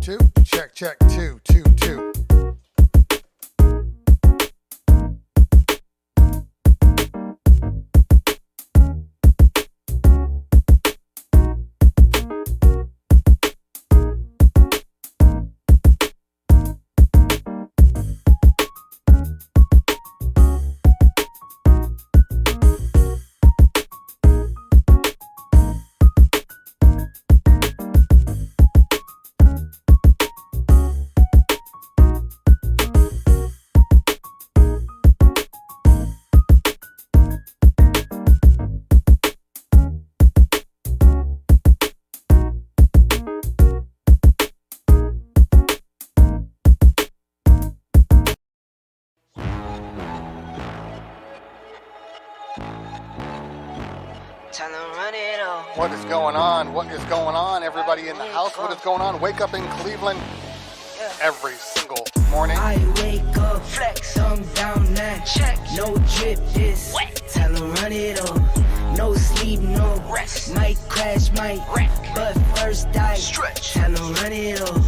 2. Check, check, 2, 2, 2. What is going on? What is going on? Everybody in the house, what is going on? Wake up in Cleveland every single morning. I wake up, flex, thumb down, now check. No drip, just wet. Tell them run it up. No sleep, no rest. Might crash, might wreck. But first I stretch. Tell them run it up.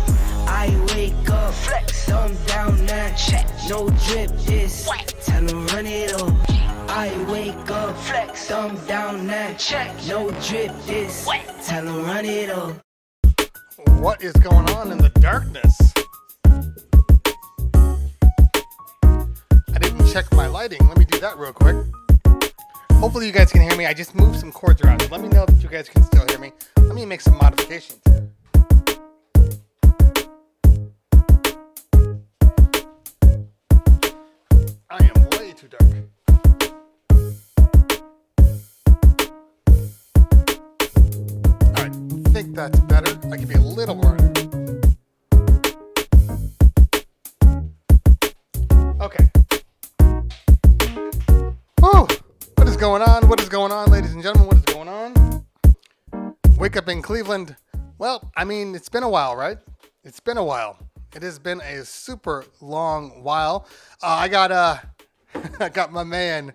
I wake up, flex, thumb down, now check. No drip, just wet. Tell them run it up. I wake up, flex, thumb down, now check. No drip, this wet. Tell them run it up. What is going on in the darkness? I didn't check my lighting. Let me do that real quick. Hopefully you guys can hear me. I just moved some cords around. So let me know that you guys can still hear me. Let me make some modifications. I am way too dark. I think that's better. I can be a little brighter. Okay. Oh, what is going on? What is going on, ladies and gentlemen? What is going on? Wake up in Cleveland. Well, I mean, it's been a while, right? It's been a while. It has been a super long while. I got my man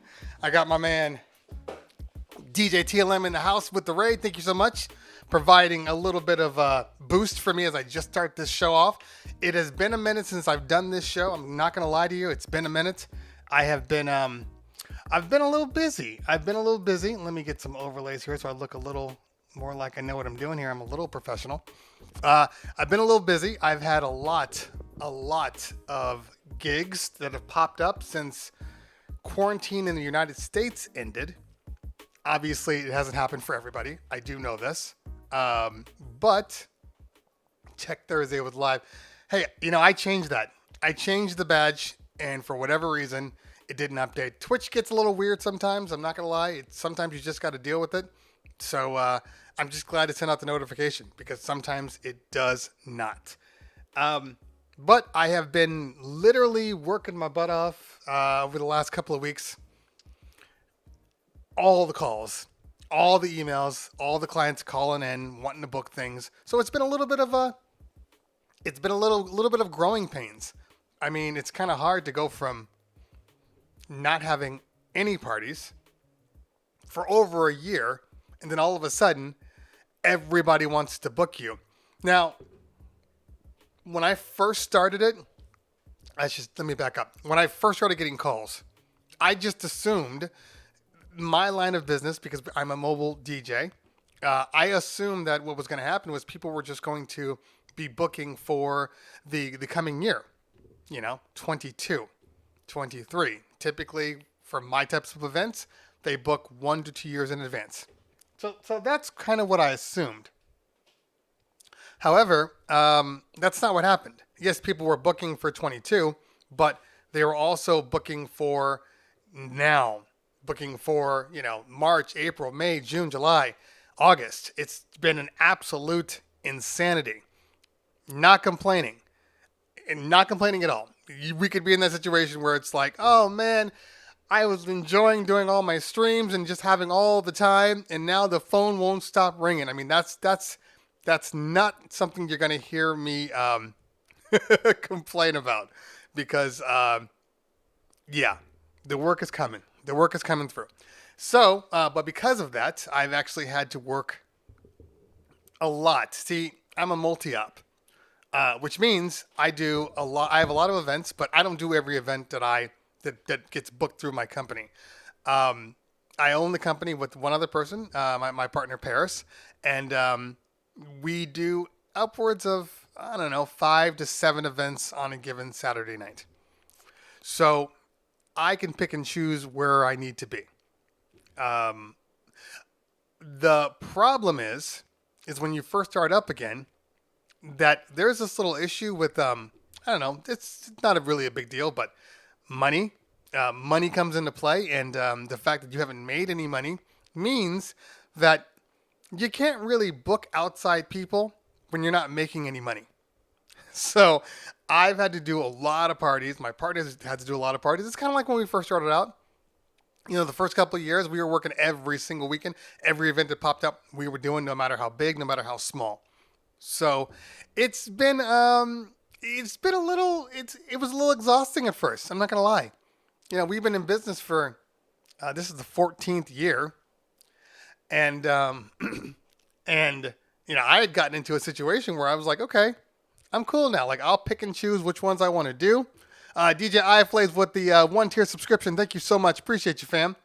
DJ TLM in the house with the raid. Thank you so much. Providing a little bit of a boost for me as I just start this show off. It has been a minute since I've done this show. I'm not going to lie to you. It's been a minute. I've been a little busy. Let me get some overlays here so I look a little more like I know what I'm doing here. I'm a little professional. I've been a little busy. I've had a lot of gigs that have popped up since quarantine in the United States ended. Obviously, it hasn't happened for everybody. I do know this. But Tech Thursday was live. Hey, I changed that. I changed the badge, and for whatever reason, it didn't update. Twitch gets a little weird sometimes. I'm not going to lie. Sometimes you just got to deal with it. So I'm just glad it sent out the notification because sometimes it does not. But I have been literally working my butt off over the last couple of weeks. All the calls, all the emails, all the clients calling in, wanting to book things. So it's been a little bit of growing pains. I mean, it's kind of hard to go from not having any parties for over a year, and then all of a sudden, everybody wants to book you. Now, when I first started it, let me back up. When I first started getting calls, I just assumed my line of business, because I'm a mobile DJ, I assumed that what was going to happen was people were just going to be booking for the coming year, 22, 23. Typically, for my types of events, they book 1 to 2 years in advance. So that's kind of what I assumed. However, that's not what happened. Yes, people were booking for 22, but they were also booking for now. Booking for, March, April, May, June, July, August. It's been an absolute insanity. Not complaining. And not complaining at all. We could be in that situation where it's like, oh man, I was enjoying doing all my streams and just having all the time, and now the phone won't stop ringing. I mean, that's not something you're going to hear me complain about because, the work is coming. The work is coming through. So, but because of that, I've actually had to work a lot. See, I'm a multi-op. which means I do a lot. I have a lot of events, but I don't do every event that gets booked through my company. Um, I own the company with one other person, my partner Paris, and we do upwards of, I don't know, 5 to 7 events on a given Saturday night. So I can pick and choose where I need to be. Um, the problem is when you first start up again, that there's this little issue with, I don't know, it's not really a big deal, but money. Money comes into play, and the fact that you haven't made any money means that you can't really book outside people when you're not making any money. So I've had to do a lot of parties. My partners had to do a lot of parties. It's kind of like when we first started out. The first couple of years, we were working every single weekend. Every event that popped up, we were doing, no matter how big, no matter how small. So it's been it was a little exhausting at first. I'm not gonna lie. We've been in business for this is the 14th year, and and I had gotten into a situation where I was like, okay, I'm cool now. Like, I'll pick and choose which ones I want to do. DJ iFlays with the 1-tier subscription. Thank you so much. Appreciate you, fam.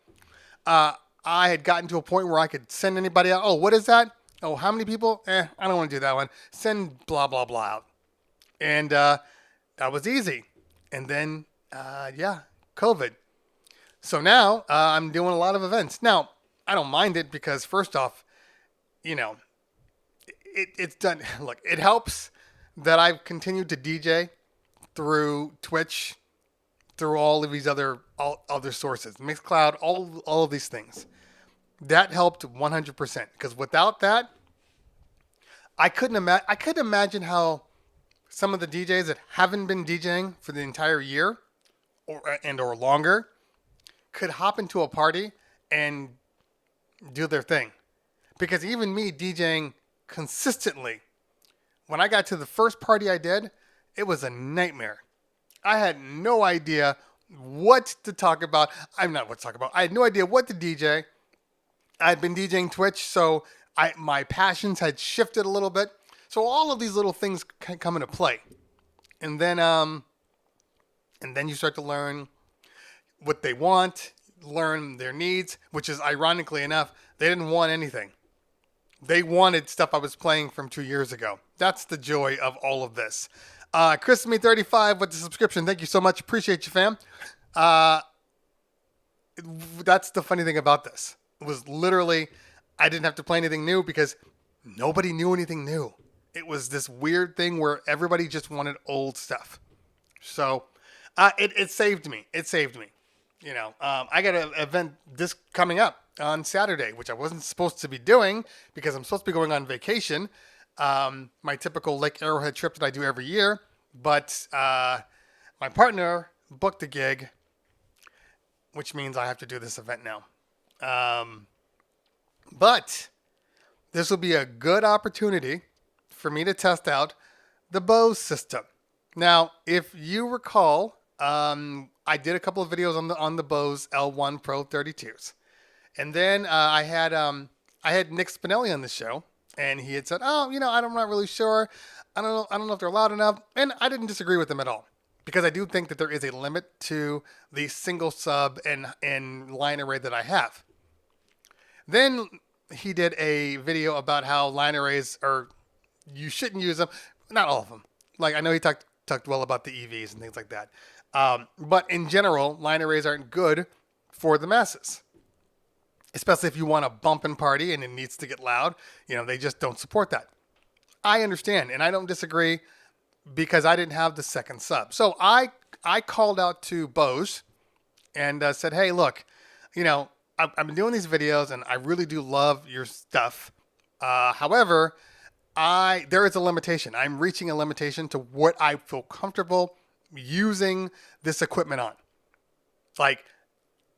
I had gotten to a point where I could send anybody out. Oh, what is that? Oh, how many people? I don't want to do that one. Send blah, blah, blah out. And that was easy. And then, COVID. So now I'm doing a lot of events. Now, I don't mind it because, first off, it's done. Look, it helps that I've continued to DJ through Twitch, through all of these other sources, Mixcloud, all of these things. That helped 100%, because without that, I couldn't imagine how some of the DJs that haven't been DJing for the entire year or longer could hop into a party and do their thing. Because even me DJing consistently, when I got to the first party I did, it was a nightmare. I had no idea what to talk about. I had no idea what to DJ. I had been DJing Twitch, so my passions had shifted a little bit. So all of these little things come into play. And then you start to learn what they want, learn their needs, which is, ironically enough, they didn't want anything. They wanted stuff I was playing from 2 years ago. That's the joy of all of this. Chris Me 35 with the subscription. Thank you so much. Appreciate you, fam. That's the funny thing about this. It was literally, I didn't have to play anything new because nobody knew anything new. It was this weird thing where everybody just wanted old stuff. So it saved me. It saved me. I got an event this coming up on Saturday, which I wasn't supposed to be doing because I'm supposed to be going on vacation. My typical Lake Arrowhead trip that I do every year. But my partner booked a gig, which means I have to do this event now. But this will be a good opportunity for me to test out the Bose system. Now, if you recall, I did a couple of videos on the Bose L1 Pro 32s. And then I had Nick Spinelli on the show, and he had said, "Oh, I'm not really sure. I don't know if they're loud enough." And I didn't disagree with him at all, because I do think that there is a limit to the single sub and line array that I have. Then he did a video about how line arrays you shouldn't use them. Not all of them. Like, I know he talked well about the EVs and things like that. But in general, line arrays aren't good for the masses. Especially if you want a bumping party and it needs to get loud. They just don't support that. I understand, and I don't disagree, because I didn't have the second sub. So I called out to Bose and said, "Hey, look, I've been doing these videos and I really do love your stuff. However, there is a limitation. I'm reaching a limitation to what I feel comfortable using this equipment on. Like,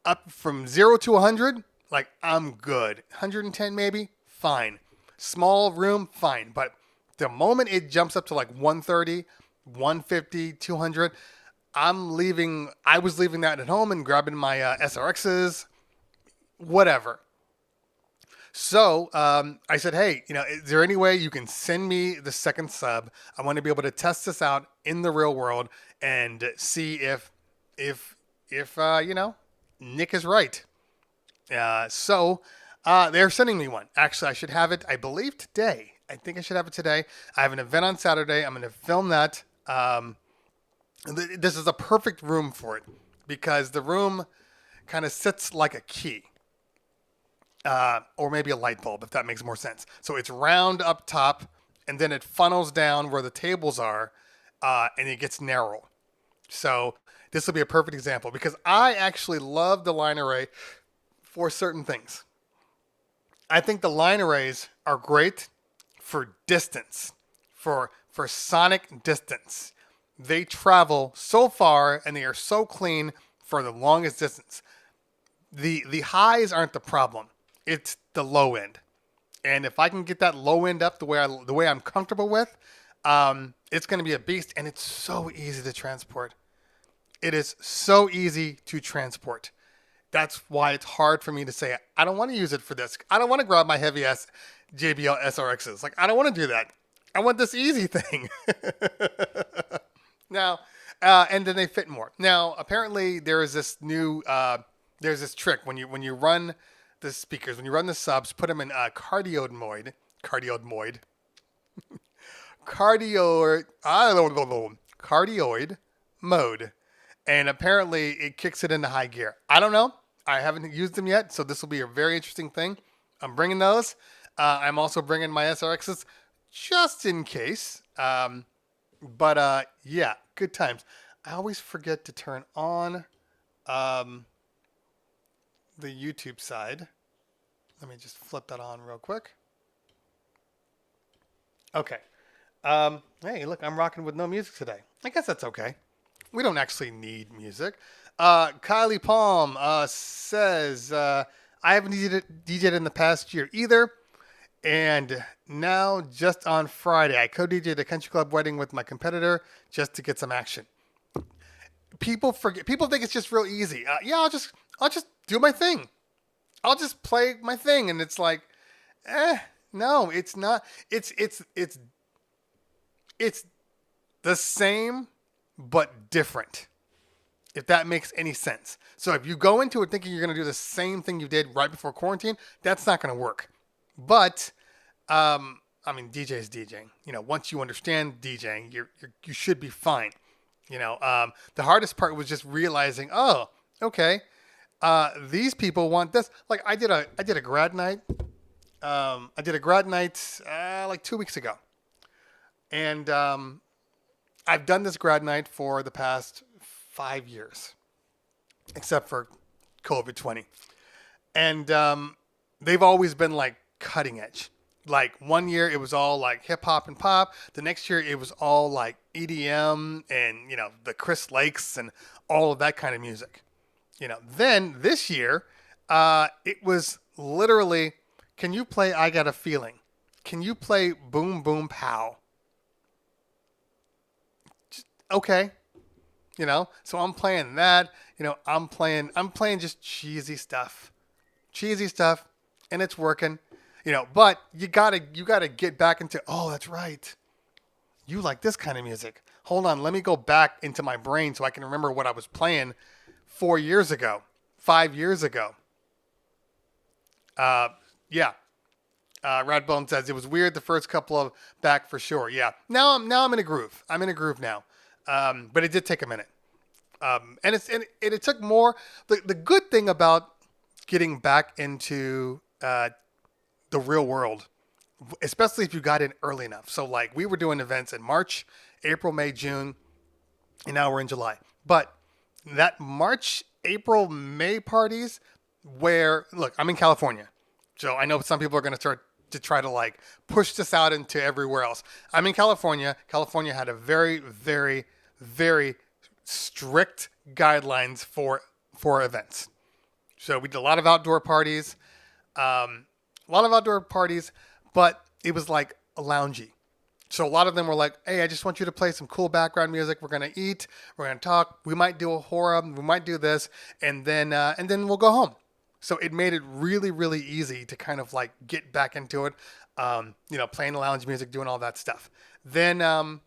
up from 0 to 100, like, I'm good. 110 maybe, fine. Small room, fine. But the moment it jumps up to like 130, 150, 200, I was leaving that at home and grabbing my SRXs, whatever." So I said, hey, is there any way you can send me the second sub? I want to be able to test this out in the real world and see if Nick is right. So they're sending me one. Actually, I should have it, I believe, today. I think I should have it today. I have an event on Saturday. I'm going to film that. This is a perfect room for it because the room kind of sits like a key. Or maybe a light bulb, if that makes more sense. So it's round up top, and then it funnels down where the tables are, and it gets narrow. So this will be a perfect example because I actually love the line array for certain things. I think the line arrays are great for distance, for sonic distance. They travel so far, and they are so clean for the longest distance. The highs aren't the problem. It's the low end. And if I can get that low end up the way I'm comfortable with, it's going to be a beast. And it's so easy to transport. It is so easy to transport. That's why it's hard for me to say, I don't want to use it for this. I don't want to grab my heavy ass JBL SRXs. Like, I don't want to do that. I want this easy thing. Now, and then they fit more. Now, apparently there is this new, there's this trick when you run the speakers, when you run the subs, put them in cardioid mode, cardioid mode, and apparently it kicks it into high gear. I don't know. I haven't used them yet, so this will be a very interesting thing. I'm bringing those. I'm also bringing my SRXs just in case. But yeah, good times. I always forget to turn on the YouTube side. Let me just flip that on real quick. Okay. Hey, look, I'm rocking with no music today. I guess that's okay. We don't actually need music. Kylie Palm says, I haven't DJ'd in the past year either. And now, just on Friday, I co-DJ'd a country club wedding with my competitor just to get some action. People forget. People think it's just real easy. Yeah, I'll just do my thing. I'll just play my thing, and it's like, no, it's not. It's the same but different. If that makes any sense. So if you go into it thinking you're going to do the same thing you did right before quarantine, that's not going to work. But I mean, DJ is DJing. Once you understand DJing, you should be fine. The hardest part was just realizing, oh, okay, these people want this. Like I did a grad night. Like 2 weeks ago, and I've done this grad night for the past 5 years, except for COVID-20, and they've always been like cutting edge. Like 1 year it was all like hip hop and pop. The next year it was all like EDM and the Chris Lakes and all of that kind of music. Then this year it was literally, can you play I Got a Feeling? Can you play Boom Boom Pow? Just, okay. So I'm playing that. I'm playing just cheesy stuff, and it's working. But you gotta get back into, oh, that's right. You like this kind of music. Hold on, let me go back into my brain so I can remember what I was playing 4 years ago, 5 years ago. Yeah. Radbone says it was weird the first couple of back for sure. Yeah. Now I'm in a groove. I'm in a groove now. But it did take a minute. And it took more. The good thing about getting back into the real world, especially if you got in early enough. So like we were doing events in March, April, May, June, and now we're in July. But that March, April, May parties where, look, I'm in California. So I know some people are going to start to try to like push this out into everywhere else. I'm in California. California had a very, very, very strict guidelines for events. So we did a lot of outdoor parties. But it was like a loungy. So a lot of them were like, hey, I just want you to play some cool background music. We're going to eat. We're going to talk. We might do a horror. We might do this. And then we'll go home. So it made it really, really easy to kind of like get back into it. Playing the lounge music, doing all that stuff. Then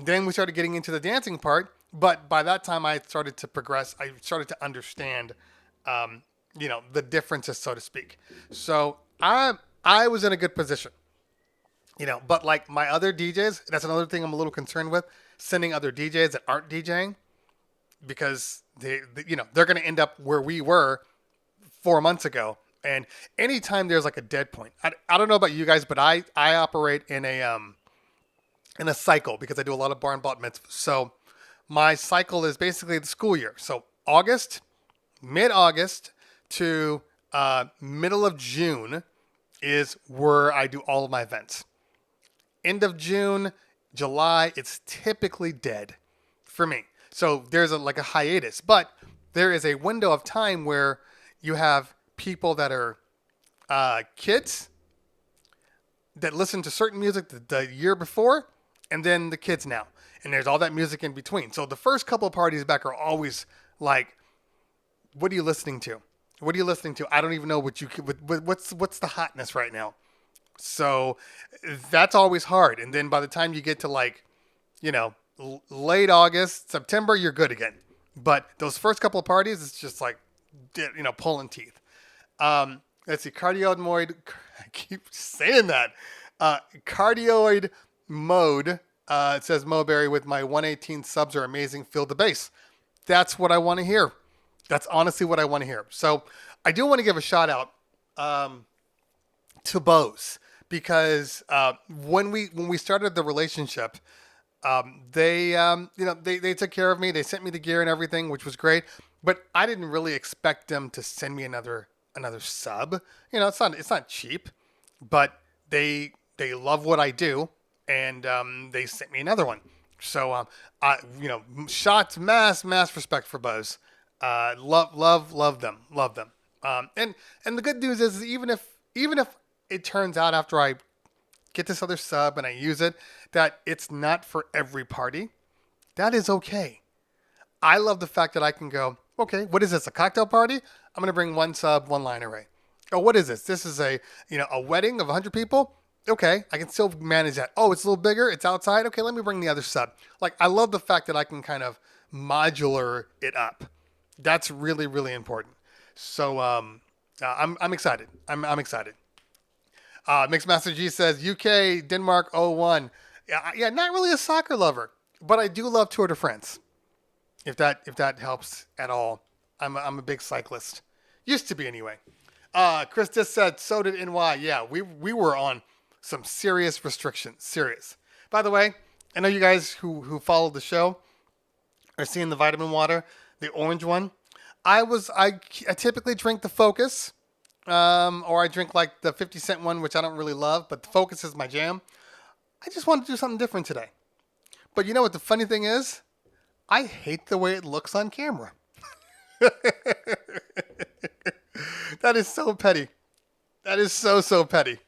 we started getting into the dancing part. But by that time, I started to progress. I started to understand, the differences, so to speak. So I was in a good position. But like my other DJs, that's another thing I'm a little concerned with, sending other DJs that aren't DJing, because they're going to end up where we were 4 months ago. And anytime there's like a dead point, I don't know about you guys, but I operate in a cycle because I do a lot of bar and bat mitzvahs. So my cycle is basically the school year. So mid-August to middle of June is where I do all of my events. End of June, July, it's typically dead for me. So there's like a hiatus, but there is a window of time where you have people that are kids that listen to certain music the year before, and then the kids now. And there's all that music in between. So the first couple of parties back are always like, what are you listening to? What are you listening to? I don't even know what's the hotness right now. So that's always hard. And then by the time you get to like, late August, September, you're good again. But those first couple of parties, it's just like, pulling teeth. Let's see, cardioid, I keep saying that. Cardioid mode, it says Moberry, with my 118 subs are amazing, feel the bass. That's what I want to hear. That's honestly what I want to hear. So I do want to give a shout out to Bose, because when we started the relationship, they took care of me. They sent me the gear and everything, which was great. But I didn't really expect them to send me another sub. It's not cheap, but they love what I do, and they sent me another one. So shots, mass respect for Buzz. Love them. And the good news is, even if it turns out after I get this other sub and I use it that it's not for every party, that is okay. I love the fact that I can go, okay, what is this, a cocktail party? I'm going to bring one sub, one line array. Oh, what is this? This is a wedding of 100 people? Okay, I can still manage that. Oh, it's a little bigger. It's outside. Okay, let me bring the other sub. Like, I love the fact that I can kind of modular it up. That's really, really important. So I'm excited. I'm excited. Mixmaster G says, UK, Denmark, 0-1. Yeah, not really a soccer lover, but I do love Tour de France. If that helps at all. I'm a big cyclist. Used to be anyway. Chris just said, so did NY. Yeah, we were on some serious restrictions. Serious. By the way, I know you guys who follow the show are seeing the vitamin water, the orange one. I typically drink the Focus, or I drink like the 50-cent one, which I don't really love, but the Focus is my jam. I just wanted to do something different today. But you know what the funny thing is? I hate the way it looks on camera. That is so petty. That is so petty.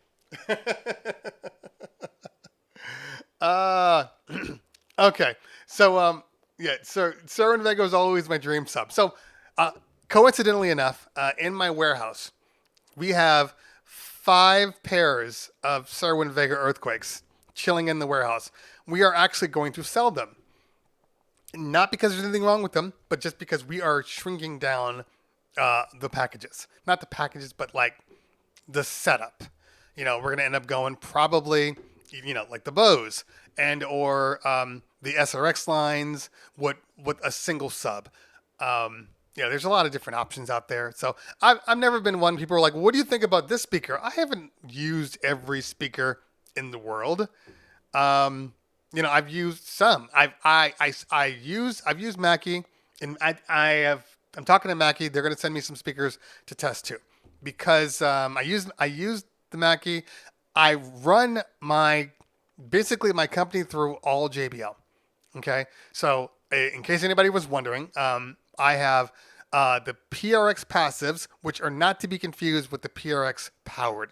Okay. So, Sir and Vega is always my dream sub. So, coincidentally enough, in my warehouse, we have 5 pairs of Sir Vega Earthquakes chilling in the warehouse. We are actually going to sell them. Not because there's anything wrong with them, but just because we are shrinking down the packages. Not the packages, but like the setup. We're going to end up going probably, like the Bose or the SRX lines with a single sub. There's a lot of different options out there. So I've never been one. People are like, what do you think about this speaker? I haven't used every speaker in the world. I've used some. I've used Mackie, and I'm talking to Mackie. They're going to send me some speakers to test too, because I used the Mackie. I run my company through all JBL. Okay, so in case anybody was wondering, I have the PRX passives, which are not to be confused with the PRX powered.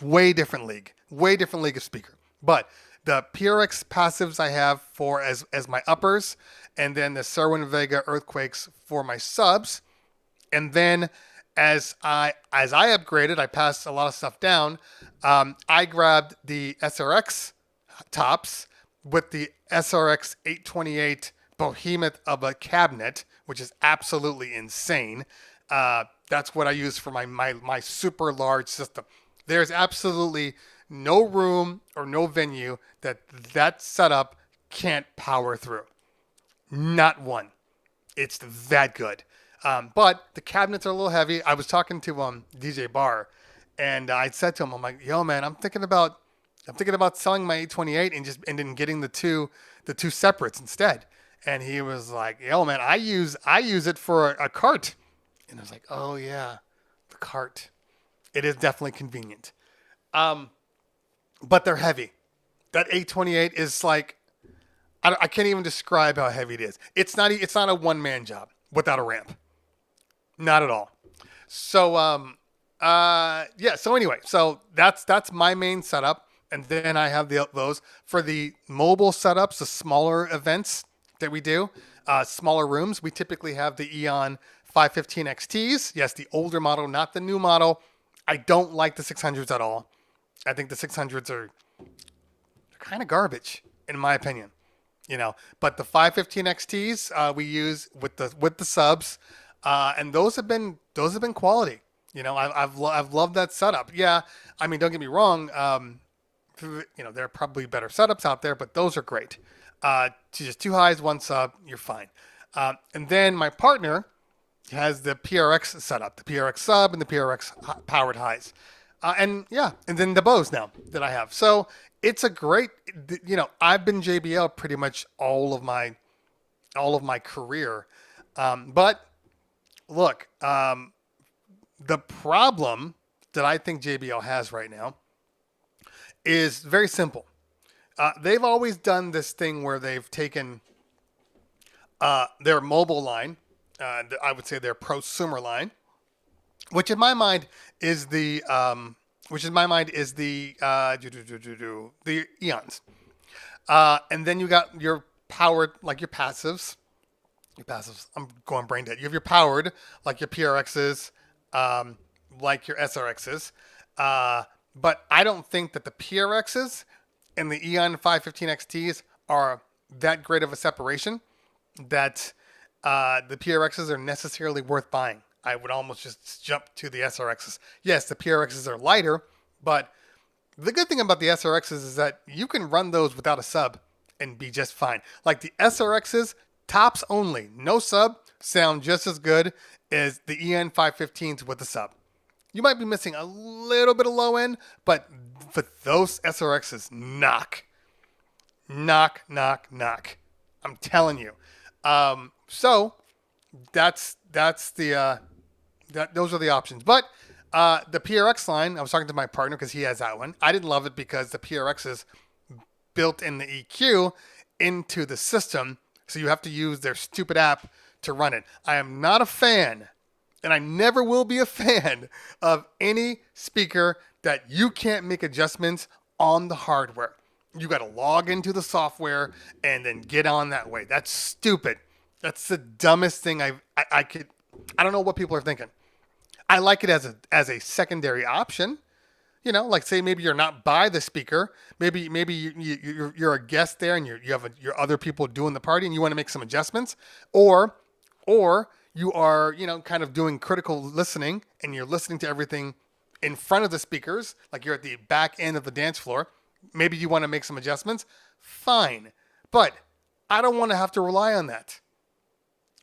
Way different league of speaker, but the PRX passives I have for as my uppers, and then the Sir Vega Earthquakes for my subs. And then as I upgraded, I passed a lot of stuff down. I grabbed the SRX tops with the SRX 828 behemoth of a cabinet, which is absolutely insane. That's what I use for my super large system. There's absolutely no room or no venue that setup can't power through. Not one. It's that good. But the cabinets are a little heavy. I was talking to DJ Barr, and I said to him, I'm like, yo, man, I'm thinking about selling my 828 and then getting the two separates instead. And he was like, yo, man, I use it for a cart. And I was like, oh yeah, the cart. It is definitely convenient. But they're heavy. That 828 is like, I can't even describe how heavy it is. It's not a one-man job without a ramp. Not at all. So, yeah. So anyway, so that's my main setup. And then I have those for the mobile setups, the smaller events that we do, smaller rooms. We typically have the Eon 515 XTs. Yes, the older model, not the new model. I don't like the 600s at all. I think the 600s are kind of garbage, in my opinion. But the 515 XTs we use with the subs, and those have been quality. I've loved that setup. Yeah, I mean, don't get me wrong. There are probably better setups out there, but those are great. Just 2 highs, 1 sub, you're fine. And then my partner has the PRX setup, the PRX sub and the PRX powered highs. And then the bows now that I have. So it's a great, I've been JBL pretty much all of my career. But look, the problem that I think JBL has right now is very simple. They've always done this thing where they've taken their mobile line, I would say their prosumer line, which in my mind is the Eons. And then you got your powered, like your passives. I'm going brain dead. You have your powered, like your PRXs, like your SRXs. But I don't think that the PRXs and the Eon 515 XTs are that great of a separation that the PRXs are necessarily worth buying. I would almost just jump to the SRXs. Yes, the PRXs are lighter, but the good thing about the SRXs is that you can run those without a sub and be just fine. Like the SRXs, tops only, no sub, sound just as good as the EN 515s with the sub. You might be missing a little bit of low end, but for those SRXs, knock. I'm telling you. So that's the those are the options. But the PRX line, I was talking to my partner because he has that one. I didn't love it because the PRX is built in the EQ into the system, so you have to use their stupid app to run it. I am not a fan, and I never will be a fan of any speaker that you can't make adjustments on the hardware. You got to log into the software and then get on that way. That's stupid. That's the dumbest thing I don't know what people are thinking. I like it as a secondary option. Like say maybe you're not by the speaker. Maybe you're a guest there and you have your other people doing the party and you want to make some adjustments, or you are kind of doing critical listening and you're listening to everything in front of the speakers, like you're at the back end of the dance floor. Maybe you want to make some adjustments. Fine, but I don't want to have to rely on that.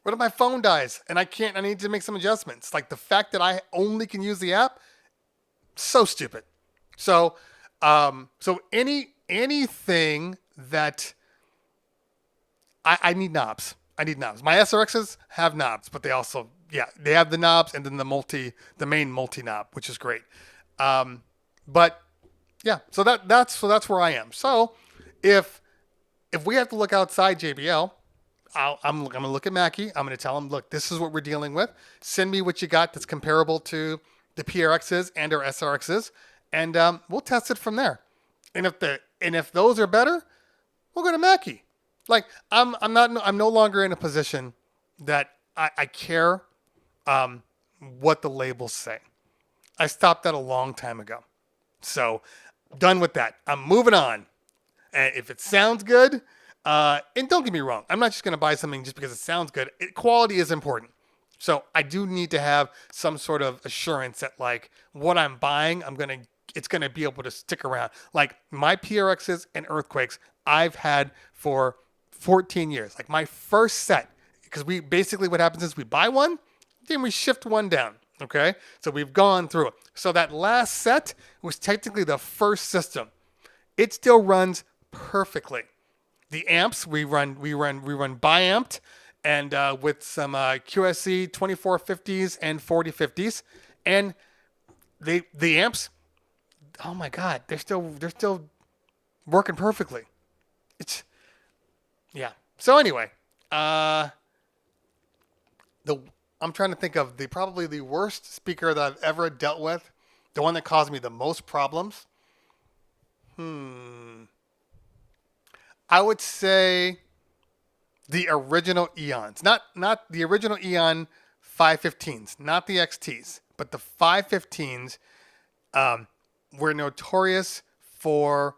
What if my phone dies and I need to make some adjustments? Like the fact that I only can use the app, so stupid. So anything that I need knobs. I need knobs. My SRXs have knobs, but they also, they have the knobs and then the main multi knob, which is great. But yeah, so that's where I am. So if we have to look outside JBL, I'm going to look at Mackie. I'm going to tell him, look, this is what we're dealing with. Send me what you got that's comparable to the PRXs and our SRXs, and we'll test it from there. And if those are better, we'll go to Mackie. Like I'm no longer in a position that I care what the labels say. I stopped that a long time ago. So, done with that. I'm moving on. And if it sounds good, and don't get me wrong, I'm not just going to buy something just because it sounds good. Quality is important. So I do need to have some sort of assurance that like what I'm buying, it's going to be able to stick around. Like my PRXs and Earthquakes I've had for 14 years. Like my first set, because what happens is we buy one, then we shift one down. Okay. So we've gone through it. So that last set was technically the first system. It still runs perfectly. The amps we run bi-amped and with some QSC 2450s and 4050s, and the amps, oh my god, they're still working perfectly. So anyway, I'm trying to think of probably the worst speaker that I've ever dealt with, the one that caused me the most problems. I would say the original Eons, not the original Eon 515s, not the XTs, but the 515s were notorious for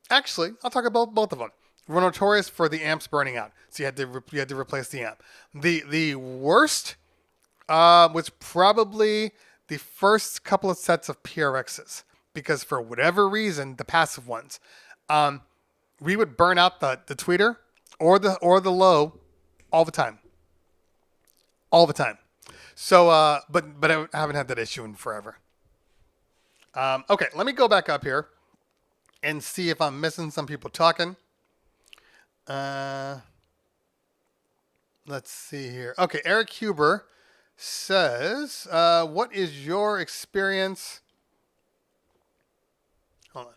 actually, I'll talk about both of them. Were notorious for the amps burning out, so you had to replace the amp. The worst was probably the first couple of sets of PRXs, because for whatever reason, the passive ones, we would burn out the tweeter or the low all the time. So, but I haven't had that issue in forever. Okay, let me go back up here and see if I'm missing some people talking. Let's see here. Okay, Eric Huber says, what is your experience? Hold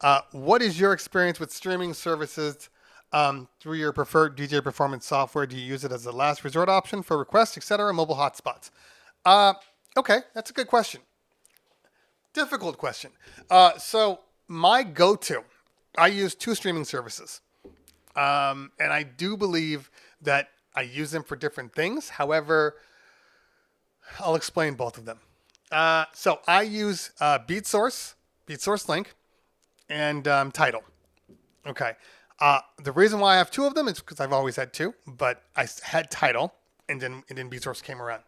on. What is your experience with streaming services through your preferred DJ performance software? Do you use it as a last resort option for requests, etc., mobile hotspots? Okay, that's a good question. Difficult question. So my go-to, I use two streaming services. And I do believe that I use them for different things. However, I'll explain both of them. So I use BeatSource Link, and Tidal. Okay. The reason why I have two of them is because I've always had two, but I had Tidal, and then BeatSource came around.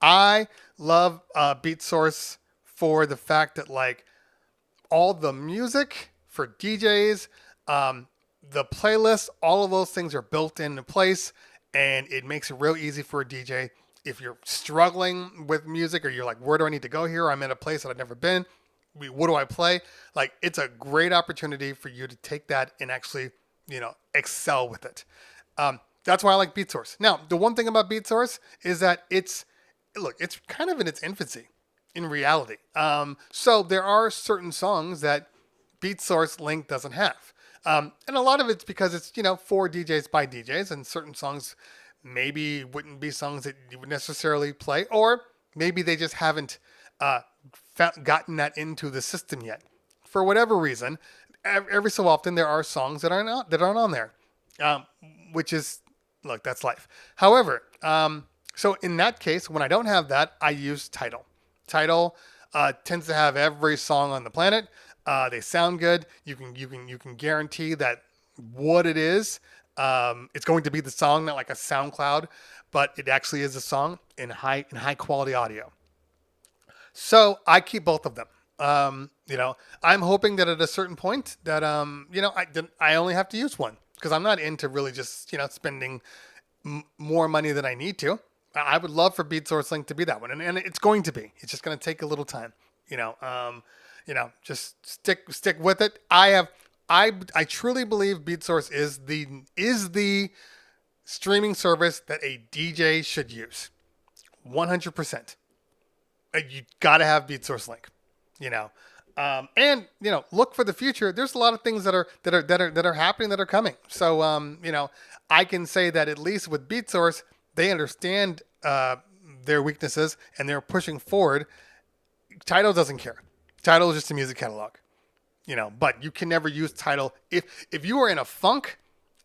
I love BeatSource for the fact that like all the music for DJs, the playlists, all of those things are built into place, and it makes it real easy for a DJ. If you're struggling with music, or you're like, where do I need to go here? I'm in a place that I've never been. What do I play? Like, it's a great opportunity for you to take that and actually, excel with it. That's why I like BeatSource. Now, the one thing about BeatSource is that it's kind of in its infancy in reality. So there are certain songs that BeatSource Link doesn't have. And a lot of it's because it's, for DJs by DJs, and certain songs maybe wouldn't be songs that you would necessarily play, or maybe they just haven't gotten that into the system yet. For whatever reason, every so often there are songs that aren't on there, which is, look, that's life. However, so in that case, when I don't have that, I use Tidal. Tidal tends to have every song on the planet. They sound good. You can guarantee that what it is, it's going to be the song, not like a SoundCloud, but it actually is a song in high quality audio. So I keep both of them. I'm hoping that at a certain point that I only have to use one, because I'm not into really just spending more money than I need to. I would love for BeatSource Link to be that one, and it's going to be. It's just going to take a little time. Just stick with it. I truly believe BeatSource is the streaming service that a DJ should use. 100%. You got to have BeatSource Link. And look for the future. There's a lot of things that are happening, that are coming. So I can say that at least with BeatSource, they understand their weaknesses and they're pushing forward. Tidal doesn't care. Tidal is just a music catalog, but you can never use Tidal. If you are in a funk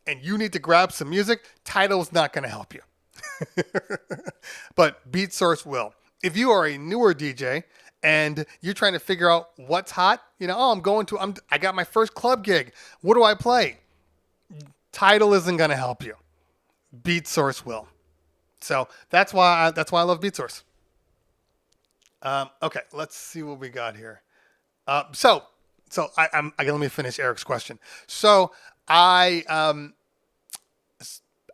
and you need to grab some music, Tidal's not going to help you. But Beat Source will. If you are a newer DJ and you're trying to figure out what's hot, I got my first club gig. What do I play? Tidal isn't going to help you. Beat Source will. So that's why I love Beat Source. Okay, let's see what we got here. So let me finish Eric's question. So I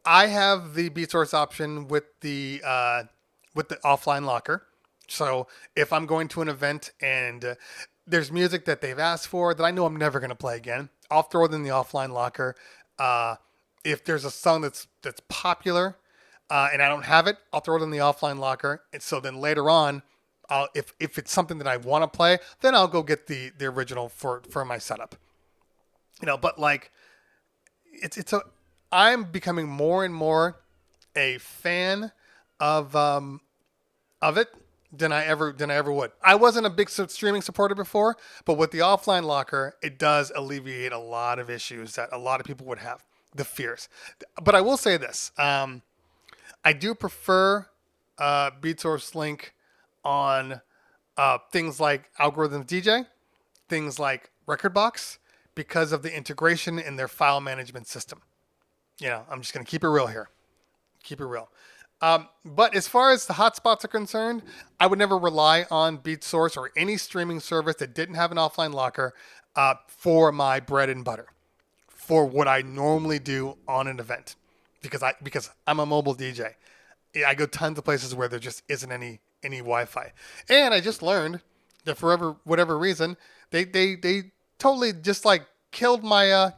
have the Beat Source option with the offline locker. So if I'm going to an event and there's music that they've asked for that I know I'm never going to play again, I'll throw it in the offline locker. If there's a song that's popular and I don't have it, I'll throw it in the offline locker. And so then later on, if it's something that I want to play, then I'll go get the original for my setup. But like I'm becoming more and more a fan of it than I ever would. I wasn't a big streaming supporter before, but with the offline locker, it does alleviate a lot of issues that a lot of people would have, the fears. But I will say this: I do prefer BeatSource Link on things like Algorithms DJ, things like Rekordbox, because of the integration in their file management system. I'm just going to keep it real here. Keep it real. But as far as the hotspots are concerned, I would never rely on BeatSource or any streaming service that didn't have an offline locker for my bread and butter, for what I normally do on an event, because I'm a mobile DJ. I go tons of places where there just isn't any Wi-Fi, and I just learned that for whatever reason they totally just like killed my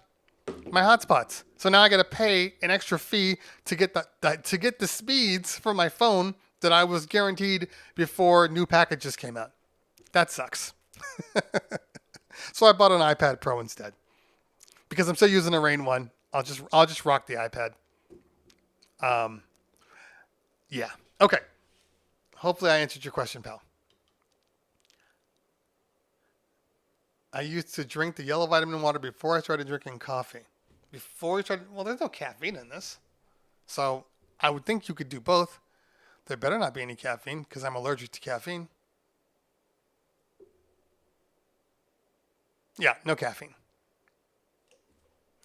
hotspots. So now I got to pay an extra fee to get the speeds for my phone that I was guaranteed before new packages came out. That sucks. So I bought an iPad Pro instead because I'm still using a Rain one. I'll just rock the iPad. Yeah. Okay. Hopefully I answered your question, pal. I used to drink the yellow vitamin water before I started drinking coffee. Well, there's no caffeine in this. So I would think you could do both. There better not be any caffeine because I'm allergic to caffeine. Yeah, no caffeine.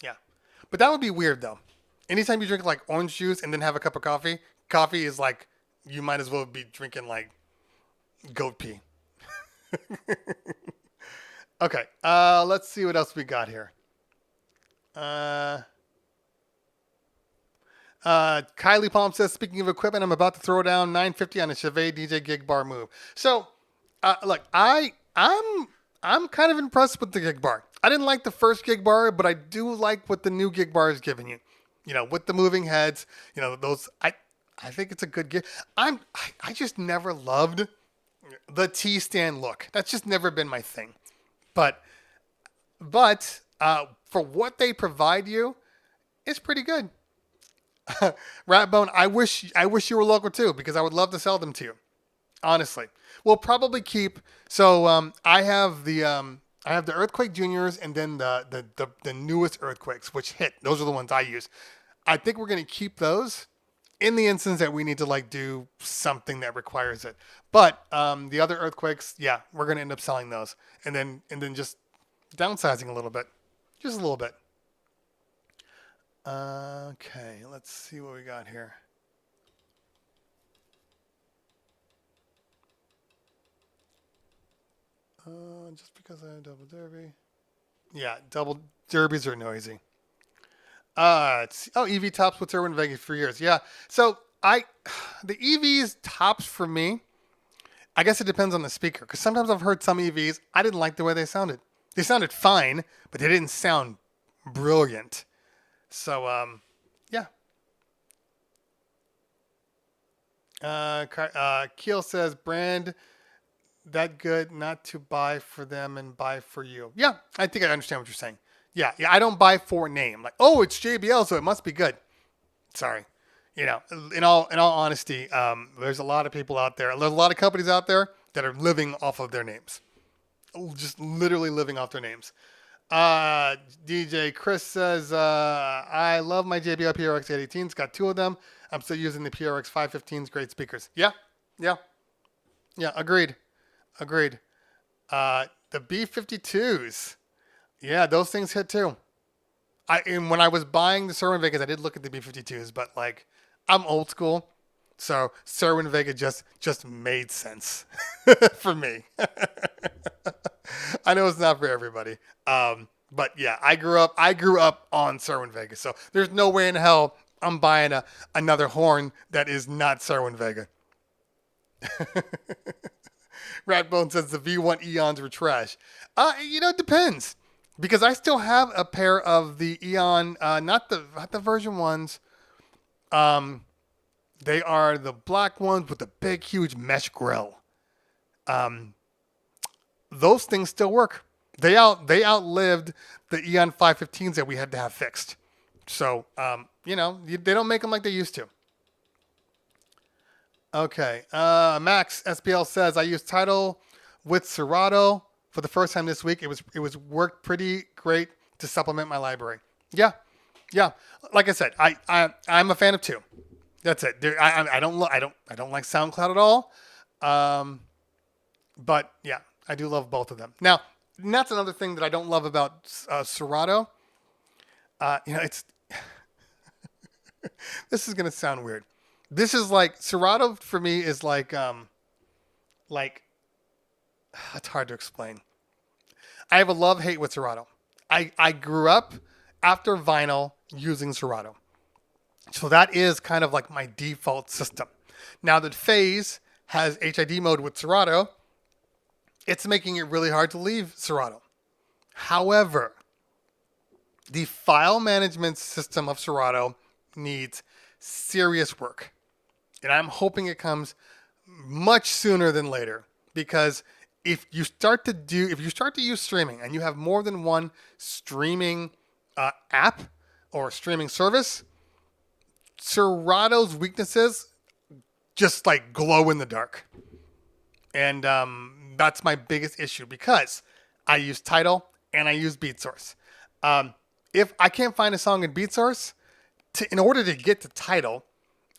Yeah. But that would be weird though. Anytime you drink like orange juice and then have a cup of coffee is like, you might as well be drinking like goat pee. Okay, let's see what else we got here. Kylie Palm says, speaking of equipment, I'm about to throw down $950 on a Chevy DJ gig bar move. So, look, I'm kind of impressed with the gig bar. I didn't like the first gig bar, but I do like what the new gig bar is giving you. With the moving heads, those. I think it's a good gig. I just never loved the T-stand look. That's just never been my thing. But for what they provide you, it's pretty good. Ratbone, I wish you were local too, because I would love to sell them to you. Honestly, we'll probably keep. So I have the Earthquake Juniors and then the newest Earthquakes, which hit. Those are the ones I use. I think we're gonna keep those in the instance that we need to like do something that requires it. But the other Earthquakes, yeah, we're gonna end up selling those, and then just downsizing a little bit, just a little bit. Okay, let's see what we got here. Just because I have double derby. Yeah, double derbies are noisy. EV tops with Irwin Vegas for years. Yeah. So the EVs tops for me, I guess it depends on the speaker. Because sometimes I've heard some EVs, I didn't like the way they sounded. They sounded fine, but they didn't sound brilliant. So, yeah. Keel says, brand that good not to buy for them and buy for you. Yeah, I think I understand what you're saying. Yeah, I don't buy for name. Like, oh, it's JBL, so it must be good. Sorry. In all honesty, there's a lot of people out there. There's a lot of companies out there that are living off of their names. Just literally living off their names. DJ Chris says, I love my JBL PRX 818s. Got two of them. I'm still using the PRX 515s. Great speakers. Yeah. Yeah. Yeah. Agreed. The B52s. Yeah, those things hit too. And when I was buying the Serwin Vegas, I did look at the B52s, but like, I'm old school. So Serwin Vega just made sense for me. I know it's not for everybody. But yeah, I grew up on Serwin Vega. So there's no way in hell I'm buying another horn that is not Serwin Vega. Ratbone says the V1 Eons were trash. It depends. Because I still have a pair of the Eon, not the version ones. They are the black ones with the big, huge mesh grill. Those things still work. They outlived the Eon 515s that we had to have fixed. So, they don't make them like they used to. Okay. Max SPL says, I used Tidal with Serato for the first time this week. It was worked pretty great to supplement my library. Yeah. Like I said, I'm a fan of two. That's it. I don't like SoundCloud at all. But yeah, I do love both of them. Now, that's another thing that I don't love about Serato. It's this is gonna sound weird. This is like Serato for me is like it's hard to explain. I have a love-hate with Serato. I grew up after vinyl using Serato. So that is kind of like my default system. Now that Phase has HID mode with Serato, it's making it really hard to leave Serato. However, the file management system of Serato needs serious work. And I'm hoping it comes much sooner than later, because if you start to use streaming and you have more than one streaming app or streaming service, Serato's weaknesses just like glow in the dark. And that's my biggest issue, because I use Tidal and I use BeatSource. If I can't find a song in BeatSource, in order to get to Tidal,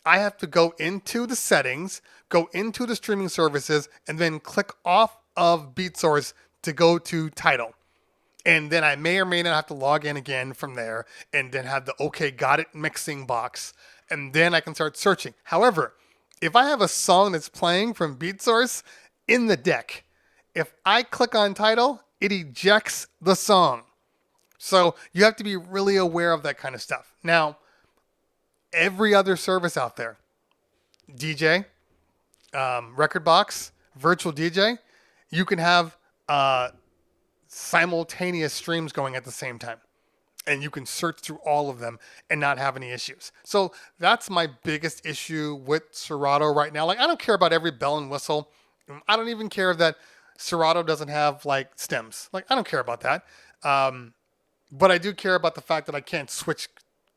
I have to go into the settings, go into the streaming services, and then click off of BeatSource to go to Tidal. And then I may or may not have to log in again from there, and then have the okay, got it mixing box, and then I can start searching. However, if I have a song that's playing from BeatSource in the deck, if I click on Tidal, it ejects the song. So you have to be really aware of that kind of stuff. Now, every other service out there, DJ, Rekordbox, Virtual DJ, you can have simultaneous streams going at the same time. And you can search through all of them and not have any issues. So that's my biggest issue with Serato right now. Like, I don't care about every bell and whistle. I don't even care that Serato doesn't have like stems. Like, I don't care about that. But I do care about the fact that I can't switch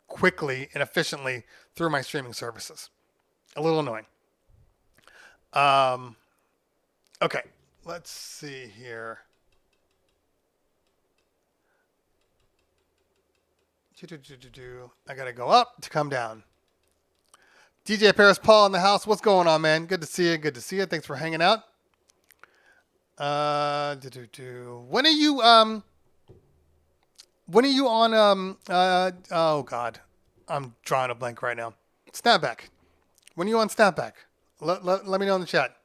quickly and efficiently through my streaming services. A little annoying. Okay, let's see here. I gotta go up to come down. DJ Paris Paul in the house. What's going on, man? Good to see you. Thanks for hanging out. When are you on oh god, I'm drawing a blank right now. Snapback. When are you on Snapback? Let me know in the chat.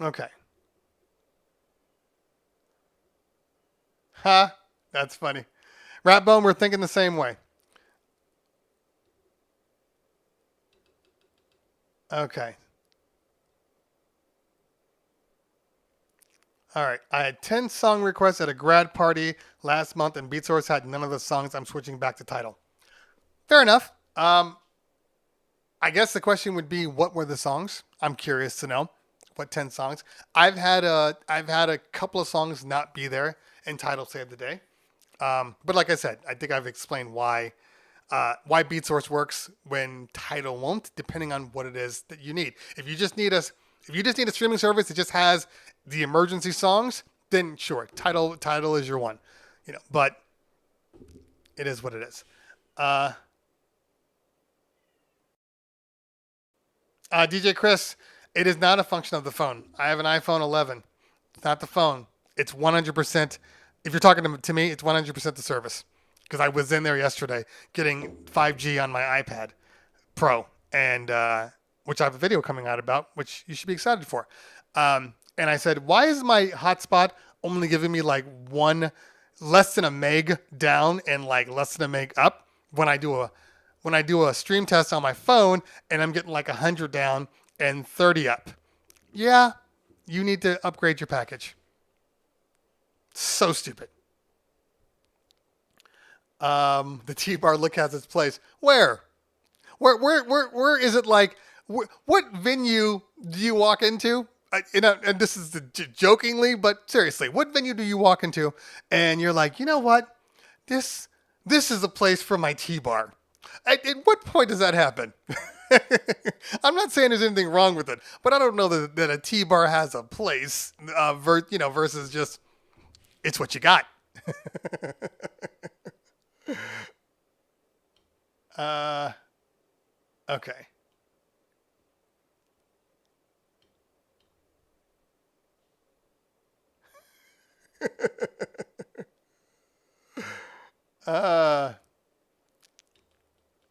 Okay. Ha, that's funny. Ratbone, we're thinking the same way. Okay. All right. I had 10 song requests at a grad party last month, and BeatSource had none of the songs. I'm switching back to Tidal. Fair enough. I guess the question would be, what were the songs? I'm curious to know. What 10 songs? I've had a couple of songs not be there, and Tidal saved the day. But like I said, I think I've explained why BeatSource works when Tidal won't, depending on what it is that you need. If you just need a streaming service that just has the emergency songs, then sure, title is your one, but it is what it is. DJ Chris, it is not a function of the phone. I have an iPhone 11. It's not the phone. It's 100%. If you're talking to me, it's 100% the service. Because I was in there yesterday getting 5G on my iPad Pro, and which I have a video coming out about, which you should be excited for. And I said, why is my hotspot only giving me like less than a meg down and like less than a meg up when I do a stream test on my phone and I'm getting like 100 down and 30 up? Yeah, you need to upgrade your package. So stupid. The T-bar look has its place. Where is it? Like, what venue do you walk into? And this is jokingly, but seriously, what venue do you walk into and you're like, you know what? This is a place for my T-bar. At what point does that happen? I'm not saying there's anything wrong with it, but I don't know that a T-bar has a place, versus just, it's what you got. Okay.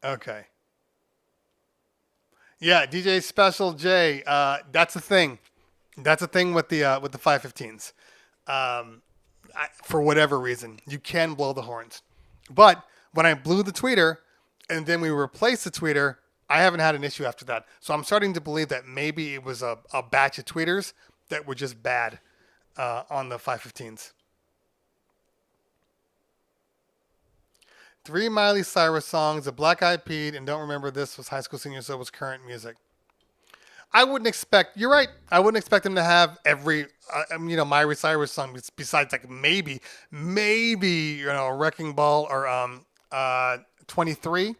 Okay. Yeah, DJ Special J. That's a thing. That's a thing with the 515s. For whatever reason, you can blow the horns. But when I blew the tweeter, and then we replaced the tweeter, I haven't had an issue after that. So I'm starting to believe that maybe it was a batch of tweeters that were just bad on the 515s. 3 Miley Cyrus songs, a Black Eyed Peas, and Don't Remember This was High School Senior, so it was current music. I wouldn't expect, you're right, I wouldn't expect them to have every, Miley Cyrus song besides like maybe, Wrecking Ball or 23.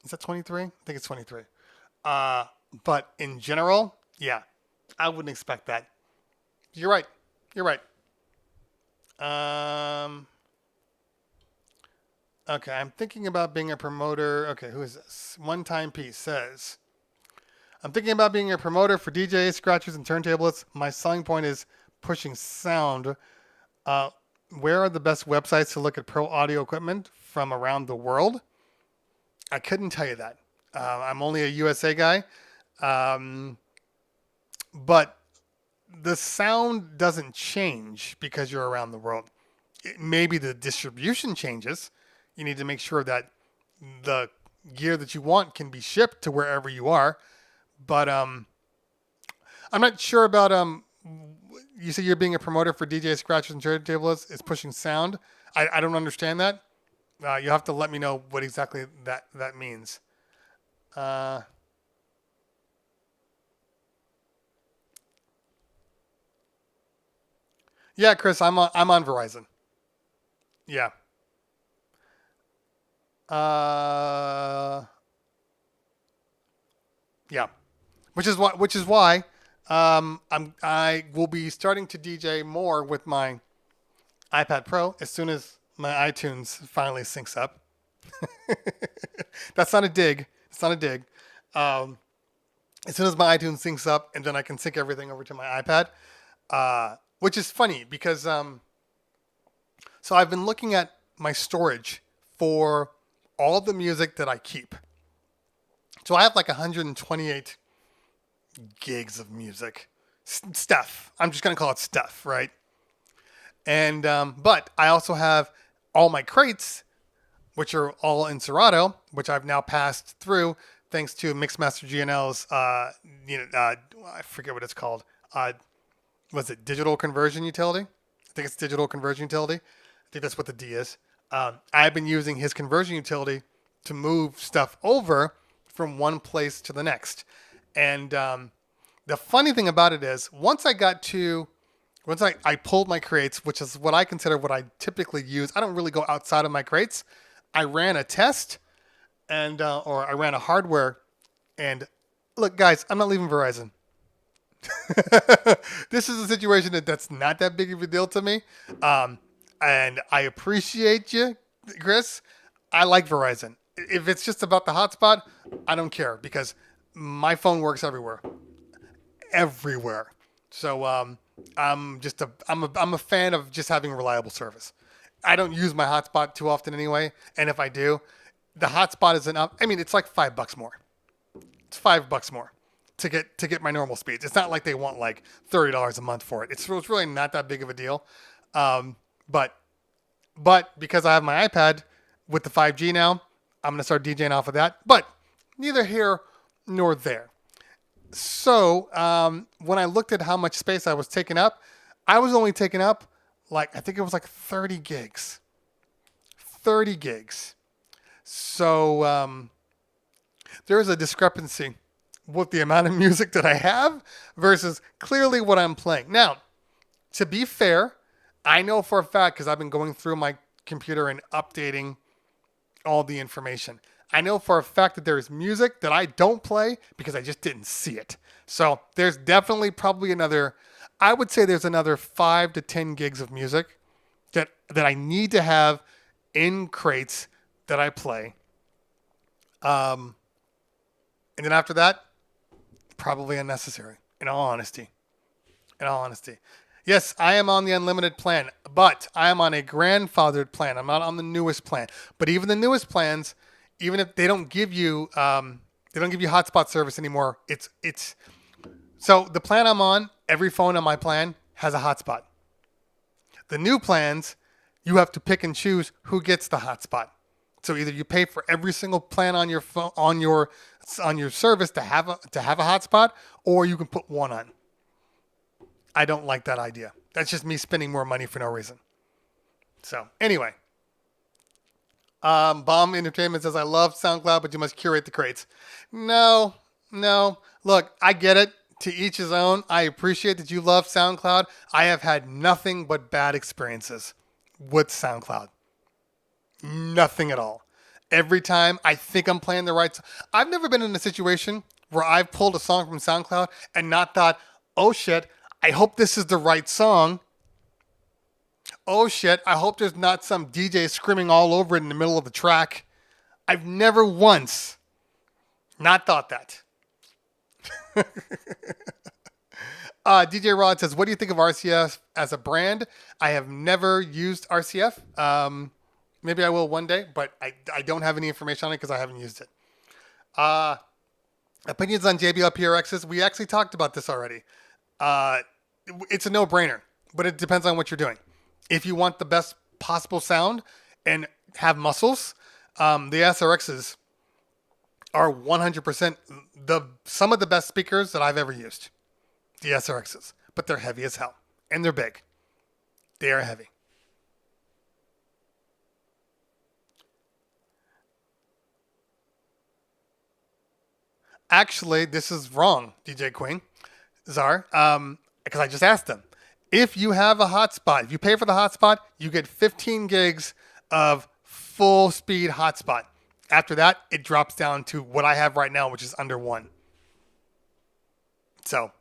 Is that 23? I think it's 23. But in general, yeah, I wouldn't expect that. You're right. Okay, I'm thinking about being a promoter. Okay, who is this? One Time Piece says, I'm thinking about being a promoter for DJs, scratchers, and turntablists. My selling point is pushing sound. Where are the best websites to look at pro audio equipment from around the world? I couldn't tell you that. I'm only a USA guy. But the sound doesn't change because you're around the world. Maybe the distribution changes. You need to make sure that the gear that you want can be shipped to wherever you are. But I'm not sure about you said you're being a promoter for DJ scratchers and turntablists. Is pushing sound. I don't understand that. You'll have to let me know what exactly that means. Yeah, Chris, I'm on Verizon. Yeah. Yeah. Which is why I will be starting to DJ more with my iPad Pro as soon as my iTunes finally syncs up. That's not a dig. It's not a dig. As soon as my iTunes syncs up, and then I can sync everything over to my iPad, which is funny because so I've been looking at my storage for all the music that I keep. So I have like 128 gigs of music stuff. I'm just going to call it stuff, right? And but I also have all my crates, which are all in Serato, which I've now passed through thanks to Mixmaster GNL's I forget what it's called. Was it digital conversion utility? I think it's digital conversion utility. I think that's what the D is. I've been using his conversion utility to move stuff over from one place to the next. And the funny thing about it is once I pulled my crates, which is what I consider what I typically use. I don't really go outside of my crates. I ran a test or I ran a hardware, and look, guys, I'm not leaving Verizon. This is a situation that's not that big of a deal to me. Um, and I appreciate you, Chris. I like Verizon. If it's just about the hotspot, I don't care because my phone works everywhere, everywhere. So I'm a fan of just having reliable service. I don't use my hotspot too often anyway, and if I do, the hotspot is enough. I mean, it's like $5 more. It's $5 more to get my normal speeds. It's not like they want like $30 a month for it. It's really not that big of a deal. Um, but because I have my iPad with the 5G now, I'm gonna start DJing off of that. But neither here nor there. So when I looked at how much space I was taking up, I was only taking up like I think it was like 30 gigs. 30 gigs. So there is a discrepancy with the amount of music that I have versus clearly what I'm playing. Now, to be fair, I know for a fact because I've been going through my computer and updating all the information. I know for a fact that there is music that I don't play because I just didn't see it. So there's definitely probably I would say there's another 5 to 10 gigs of music that I need to have in crates that I play. And then after that, probably unnecessary, in all honesty. In all honesty. Yes, I am on the unlimited plan, but I am on a grandfathered plan. I'm not on the newest plan. But even the newest plans, even if they don't give you hotspot service anymore, it's so the plan I'm on, every phone on my plan has a hotspot. The new plans, you have to pick and choose who gets the hotspot. So either you pay for every single plan on your phone, on your service to have a hotspot, or you can put one on. I don't like that idea. That's just me spending more money for no reason. So anyway, Bomb Entertainment says I love SoundCloud, but you must curate the crates. No. Look, I get it. To each his own. I appreciate that you love SoundCloud. I have had nothing but bad experiences with SoundCloud. Nothing at all. Every time I think I'm playing the right song. I've never been in a situation where I've pulled a song from SoundCloud and not thought, oh shit, I hope this is the right song. Oh shit, I hope there's not some DJ screaming all over it in the middle of the track. I've never once not thought that. DJ Rod says, what do you think of RCF as a brand? I have never used RCF. Maybe I will one day, but I don't have any information on it because I haven't used it. Opinions on JBL PRXs. We actually talked about this already. It's a no-brainer, but it depends on what you're doing. If you want the best possible sound and have muscles, the SRXs are 100% some of the best speakers that I've ever used. The SRXs. But they're heavy as hell. And they're big. They are heavy. Actually, this is wrong, DJ Queen. Czar. Because I just asked them. If you have a hotspot, if you pay for the hotspot, you get 15 gigs of full speed hotspot. After that, it drops down to what I have right now, which is under 1. So,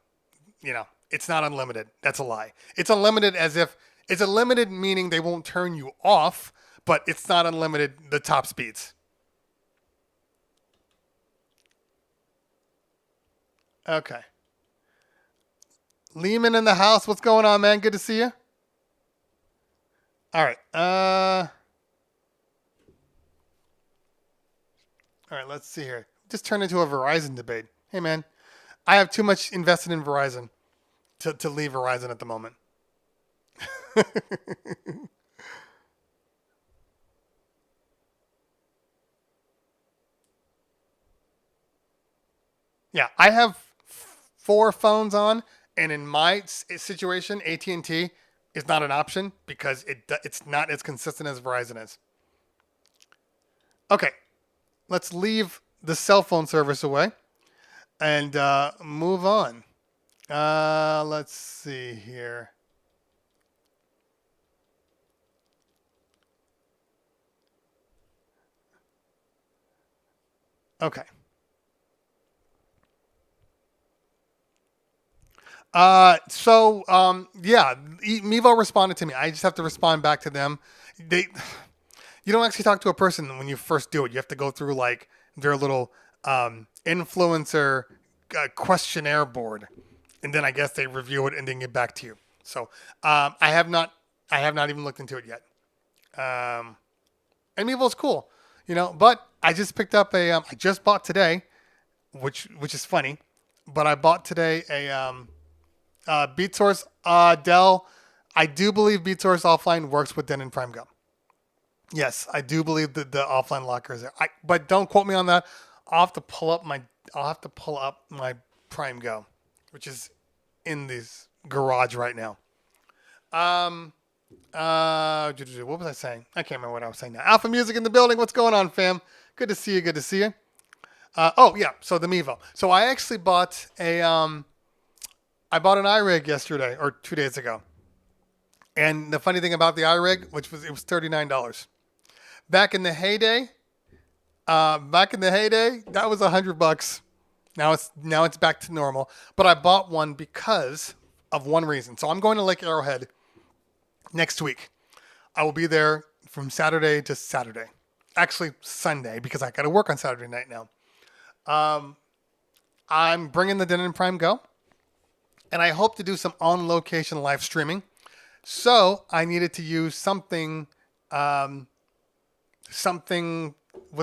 it's not unlimited. That's a lie. It's unlimited it's unlimited meaning they won't turn you off, but it's not unlimited the top speeds. Okay. Lehman in the house. What's going on, man? Good to see you. All right. All right, let's see here. Just turned into a Verizon debate. Hey, man, I have too much invested in Verizon to leave Verizon at the moment. Yeah, I have 4 phones on, and in my situation, AT&T is not an option because it's not as consistent as Verizon is. Okay, let's leave the cell phone service away and move on. Let's see here. Okay. Yeah, Mevo responded to me. I just have to respond back to them. You don't actually talk to a person when you first do it. You have to go through like their little influencer questionnaire board, and then I guess they review it and then get back to you. So I have not even looked into it yet. And Mevo's cool, But I just picked up I just bought today, which is funny, but I bought today a BeatSource Dell. I do believe BeatSource Offline works with Denon Prime Go. Yes, I do believe that the offline locker is there. But don't quote me on that. I'll have to pull up my Prime Go, which is in this garage right now. What was I saying? I can't remember what I was saying now. Alpha Music in the building. What's going on, fam? Good to see you. Good to see you. So the Mevo. So I actually bought I bought an iRig yesterday or 2 days ago. And the funny thing about the iRig, it was $39. Back in the heyday, that was $100. Now it's back to normal. But I bought one because of one reason. So I'm going to Lake Arrowhead next week. I will be there from Saturday to Saturday. Actually, Sunday, because I got to work on Saturday night now. I'm bringing the Denon Prime Go, and I hope to do some on-location live streaming. So I needed to use something with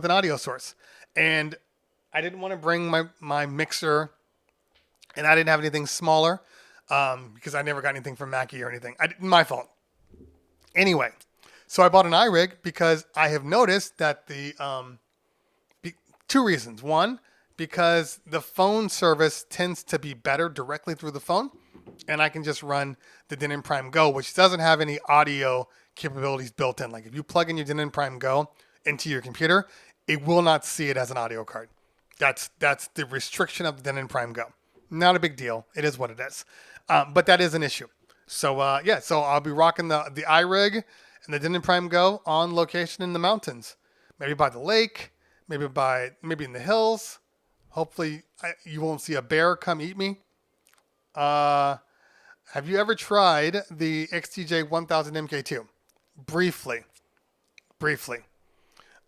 an audio source, and I didn't want to bring my mixer, and I didn't have anything smaller because I never got anything from Mackie or anything. My fault. Anyway, so I bought an iRig because I have noticed that two reasons. One, because the phone service tends to be better directly through the phone, and I can just run the Denon Prime Go, which doesn't have any audio capabilities built in. Like if you plug in your Denon Prime Go into your computer, it will not see it as an audio card. That's the restriction of the Denon Prime Go. Not a big deal. It is what it is. But that is an issue. So so I'll be rocking the iRig and the Denon Prime Go on location in the mountains, maybe by the lake, maybe in the hills. Hopefully you won't see a bear come eat me. Have you ever tried the XTJ 1000 MK2? Briefly.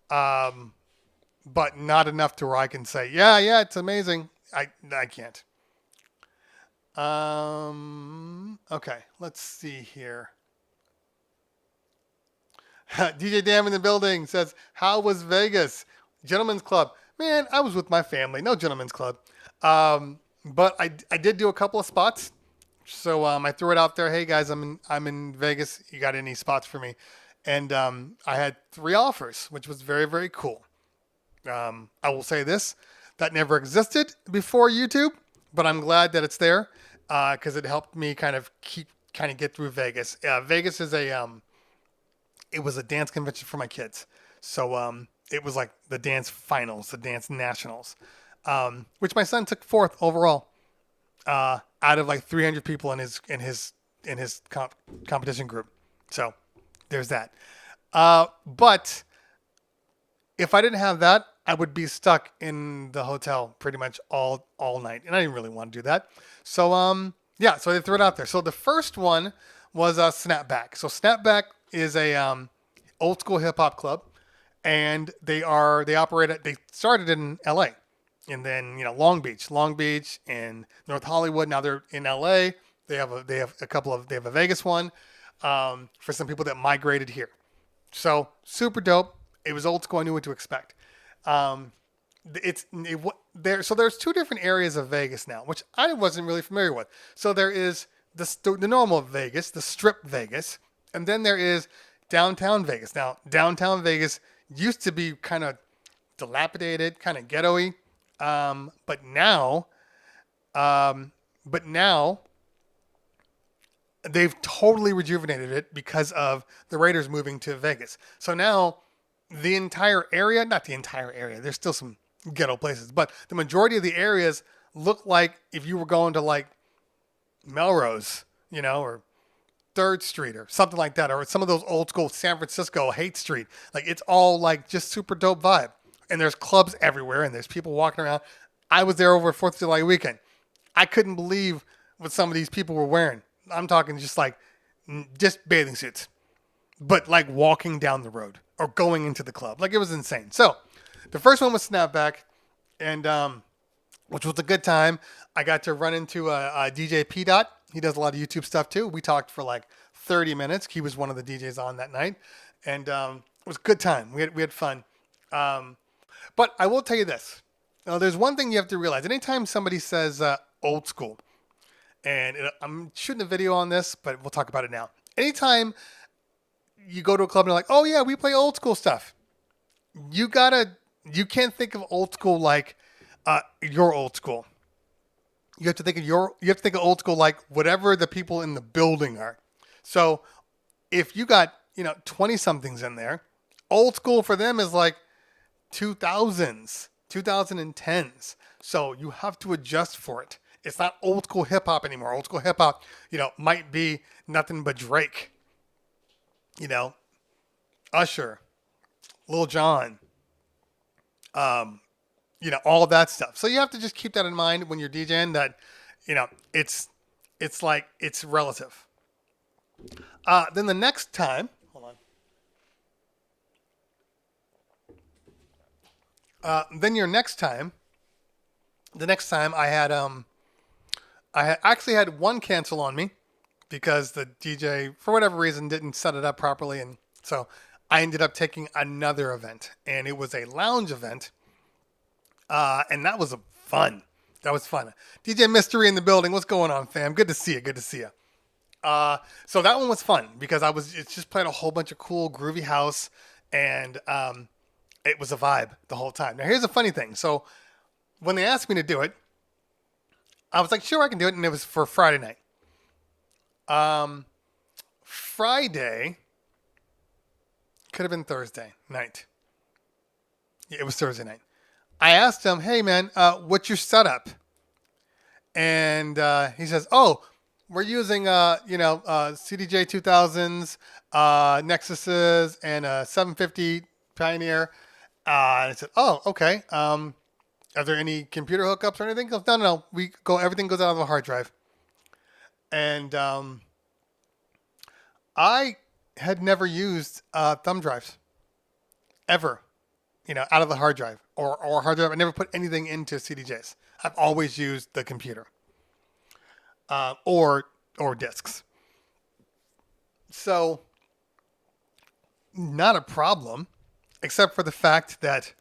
But not enough to where I can say, yeah, it's amazing. I can't. Okay, let's see here. DJ Dam in the building says, how was Vegas? Gentlemen's Club. Man, I was with my family. No Gentlemen's Club. But I did do a couple of spots. So I threw it out there. Hey guys, I'm in Vegas. You got any spots for me? And I had 3 offers, which was very, very cool. I will say this, that never existed before YouTube, but I'm glad that it's there because it helped me kind of get through Vegas. Vegas is it was a dance convention for my kids. So it was like the dance finals, the dance nationals, which my son took 4th overall out of like 300 people in his competition group. So there's that. But if I didn't have that, I would be stuck in the hotel pretty much all night. And I didn't really want to do that. So, so they threw it out there. So the first one was Snapback. So Snapback is a old school hip hop club. And they started in LA. And then, Long Beach and North Hollywood. Now they're in LA. They have a Vegas one for some people that migrated here. So super dope. It was old school. I knew what to expect. So there's 2 different areas of Vegas now, which I wasn't really familiar with. So there is the normal Vegas, the Strip Vegas, and then there is downtown Vegas. Now, downtown Vegas used to be kind of dilapidated, kind of ghetto-y, but now they've totally rejuvenated it because of the Raiders moving to Vegas. So now the entire area, not the entire area, there's still some ghetto places, but the majority of the areas look like if you were going to like Melrose, or 3rd Street or something like that, or some of those old school San Francisco Haight Street. Like it's all like just super dope vibe. And there's clubs everywhere and there's people walking around. I was there over 4th of July weekend. I couldn't believe what some of these people were wearing. I'm talking just like just bathing suits, but like walking down the road or going into the club. Like it was insane. So the first one was Snapback, and which was a good time. I got to run into a DJ P Dot. He does a lot of YouTube stuff too. We talked for like 30 minutes. He was one of the DJs on that night, and it was a good time. We had fun. But I will tell you this. There's one thing you have to realize. Anytime somebody says old school, and I'm shooting a video on this, but we'll talk about it now. Anytime you go to a club and they're like, oh yeah, we play old school stuff. You can't think of old school like your old school. You have to think of old school like whatever the people in the building are. So if you got, 20 somethings in there, old school for them is like 2000s, 2010s. So you have to adjust for it. It's not old school hip hop anymore. Old school hip hop, might be nothing but Drake, Usher, Lil Jon, all of that stuff. So you have to just keep that in mind when you're DJing that, it's like, it's relative. Then the next time, hold on. The next time I had actually had one cancel on me because the DJ, for whatever reason, didn't set it up properly. And so I ended up taking another event, and it was a lounge event. And that was fun. That was fun. DJ Mystery in the building. What's going on, fam? Good to see you. So that one was fun because it's just playing a whole bunch of cool, groovy house, and it was a vibe the whole time. Now, here's a funny thing. So when they asked me to do it, I was like, sure, I can do it. And it was for Friday night. Friday could have been Thursday night. Yeah, it was Thursday night. I asked him, hey, man, what's your setup? And he says, oh, we're using, CDJ 2000s, Nexuses, and a 750 Pioneer. And I said, oh, okay. Are there any computer hookups or anything? He goes, no. Everything goes out of the hard drive. And I had never used thumb drives ever, out of the hard drive or hard drive. I never put anything into CDJs. I've always used the computer or discs. So not a problem, except for the fact that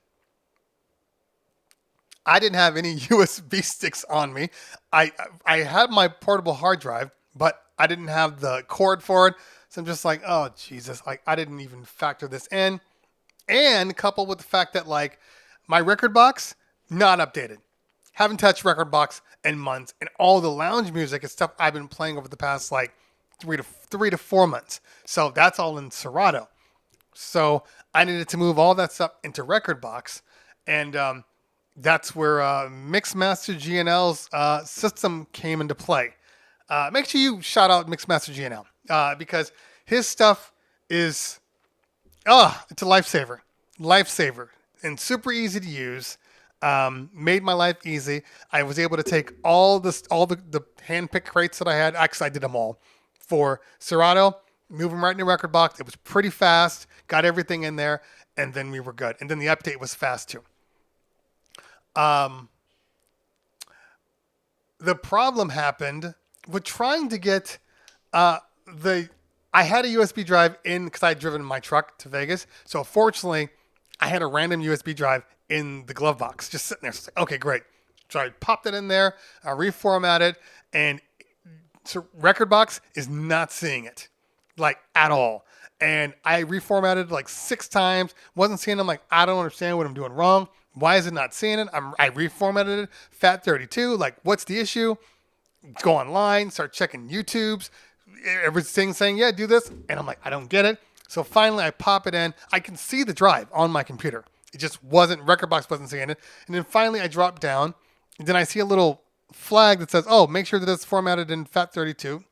I didn't have any USB sticks on me. I had my portable hard drive, but I didn't have the cord for it. So I'm just like, oh, Jesus. I didn't even factor this in. And coupled with the fact that, my record box, not updated. Haven't touched record box in months. And all the lounge music is stuff I've been playing over the past, 3 to 4 months. So that's all in Serato. So I needed to move all that stuff into record box. And that's where Mixmaster GNL's system came into play. Make sure you shout out Mixmaster GNL because his stuff is, it's a lifesaver. And super easy to use. Made my life easy. I was able to take all the hand-picked crates that I had. Actually, I did them all for Serato. Move them right in the record box. It was pretty fast. Got everything in there, and then we were good. And then the update was fast too. The problem happened with trying to get I had a USB drive in because I had driven my truck to Vegas. So fortunately, I had a random USB drive in the glove box, just sitting there. So okay, great. So I popped it in there, I reformatted, and so record box is not seeing it, at all. And I reformatted 6 times, wasn't seeing them. I don't understand what I'm doing wrong. Why is it not seeing it? I reformatted it, FAT32. What's the issue? Go online, start checking YouTubes. Everything's saying, yeah, do this. And I'm like, I don't get it. So finally I pop it in. I can see the drive on my computer. It just record box wasn't seeing it. And then finally I drop down. And then I see a little flag that says, oh, make sure that it's formatted in FAT32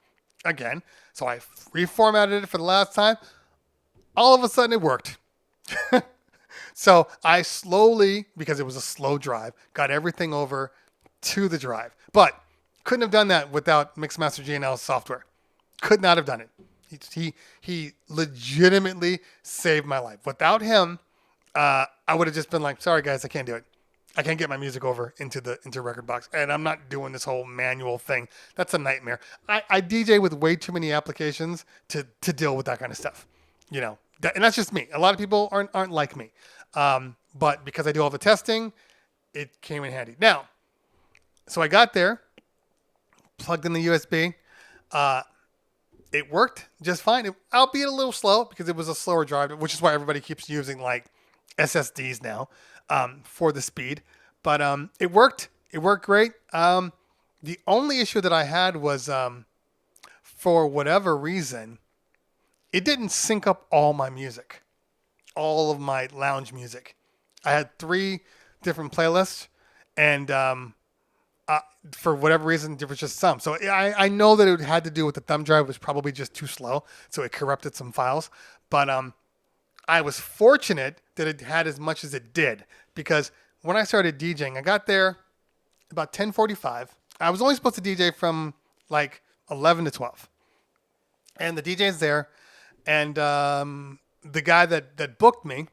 again. So I reformatted it for the last time. All of a sudden it worked. So I slowly, because it was a slow drive, got everything over to the drive. But Couldn't have done that without Mixmaster GNL's software. Could not have done it. He legitimately saved my life. Without him, I would have just been like, sorry guys, I can't do it. I can't get my music over into Rekordbox, and I'm not doing this whole manual thing. That's a nightmare. I DJ with way too many applications to deal with that kind of stuff, and that's just me. A lot of people aren't like me, but because I do all the testing, it came in handy. Now, so I got there, plugged in the USB. It worked just fine. Albeit a little slow because it was a slower drive, which is why everybody keeps using like SSDs now for the speed. But it worked. It worked great. The only issue that I had was for whatever reason, it didn't sync up all my music, all of my lounge music. I had 3 different playlists, and for whatever reason, there was just some. So I know that it had to do with the thumb drive was probably just too slow, so it corrupted some files. But I was fortunate that it had as much as it did, because when I started DJing, I got there about 10:45. I was only supposed to DJ from like 11 to 12. And the DJ's there, and the guy that booked me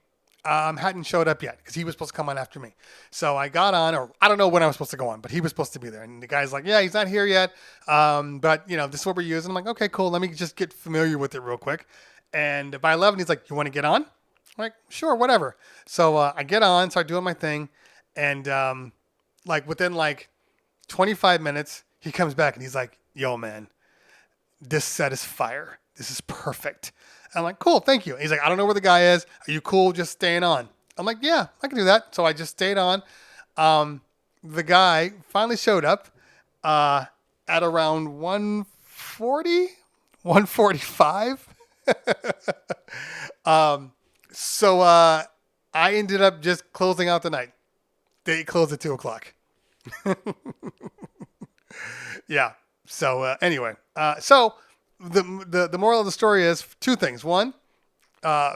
hadn't showed up yet because he was supposed to come on after me. So I got on, or I don't know when I was supposed to go on, but he was supposed to be there. And the guy's like, yeah, he's not here yet, but this is what we're using. I'm like, okay, cool. Let me just get familiar with it real quick. And by 11, he's like, you want to get on? I'm like, sure, whatever. So I get on, start doing my thing, and within 25 minutes, he comes back and he's like, yo, man, this set is fire. This is perfect. I'm like, cool, thank you. And he's like, I don't know where the guy is. Are you cool just staying on? I'm like, yeah, I can do that. So I just stayed on. The guy finally showed up at around 1:40, 1:45. So I ended up just closing out the night. They closed at 2:00. Yeah. So anyway, so the moral of the story is 2 things. One,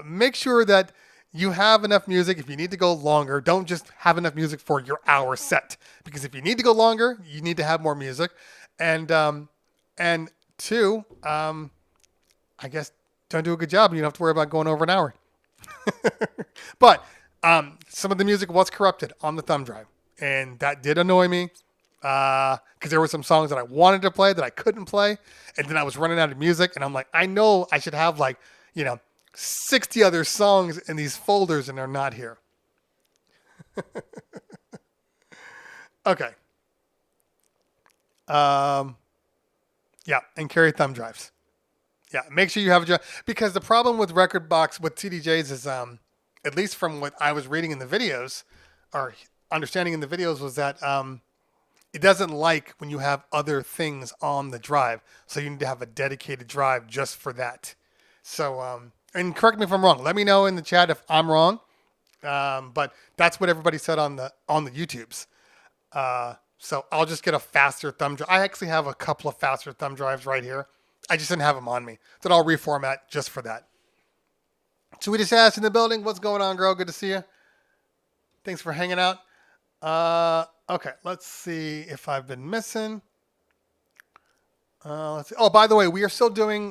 make sure that you have enough music. If you need to go longer, don't just have enough music for your hour set, because if you need to go longer, you need to have more music. And 2, I guess don't do a good job. You don't have to worry about going over an hour. But some of the music was corrupted on the thumb drive, and that did annoy me. Because there were some songs that I wanted to play that I couldn't play, and then I was running out of music, and I'm like, I know I should have 60 other songs in these folders, and they're not here. Okay. Yeah, and carry thumb drives. Yeah, make sure you have a drive, because the problem with Rekordbox with CDJs is, at least from what I was reading in the videos, or understanding in the videos, was that it doesn't like when you have other things on the drive. So you need to have a dedicated drive just for that. So, and correct me if I'm wrong. Let me know in the chat if I'm wrong. But that's what everybody said on the YouTubes. So I'll just get a faster thumb drive. I actually have a couple of faster thumb drives right here. I just didn't have them on me. That I'll reformat just for that. Swedish Ash in the building. What's going on, girl? Good to see you. Thanks for hanging out. Okay, let's see if I've been missing. Let's see. Oh, by the way, we are still doing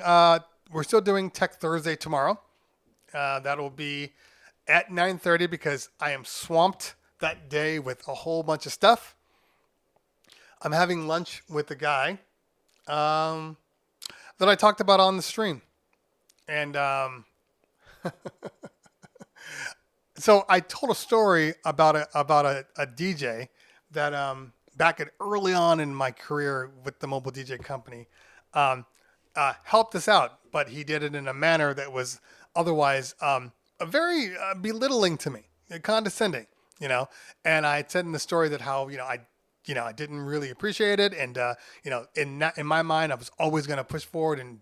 Tech Thursday tomorrow. That'll be at 9:30 because I am swamped that day with a whole bunch of stuff. I'm having lunch with the guy that I talked about on the stream, and so I told a story about a DJ that back at early on in my career with the mobile DJ company helped us out, but he did it in a manner that was otherwise very belittling to me, condescending, And I said in the story that how I didn't really appreciate it, and in my mind I was always going to push forward and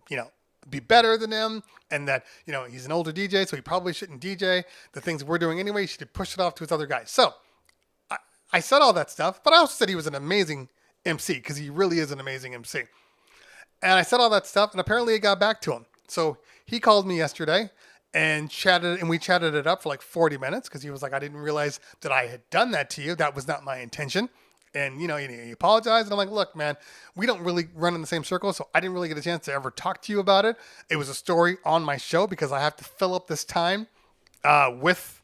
be better than him, and that he's an older DJ, so he probably shouldn't DJ the things we're doing anyway. He should push it off to his other guys. So I said all that stuff, but I also said he was an amazing MC, because he really is an amazing MC. And I said all that stuff, and apparently it got back to him. So he called me yesterday and we chatted it up for like 40 minutes, because he was like, I didn't realize that I had done that to you. That was not my intention. And, he apologized. And I'm like, look, man, we don't really run in the same circle. So I didn't really get a chance to ever talk to you about it. It was a story on my show because I have to fill up this time with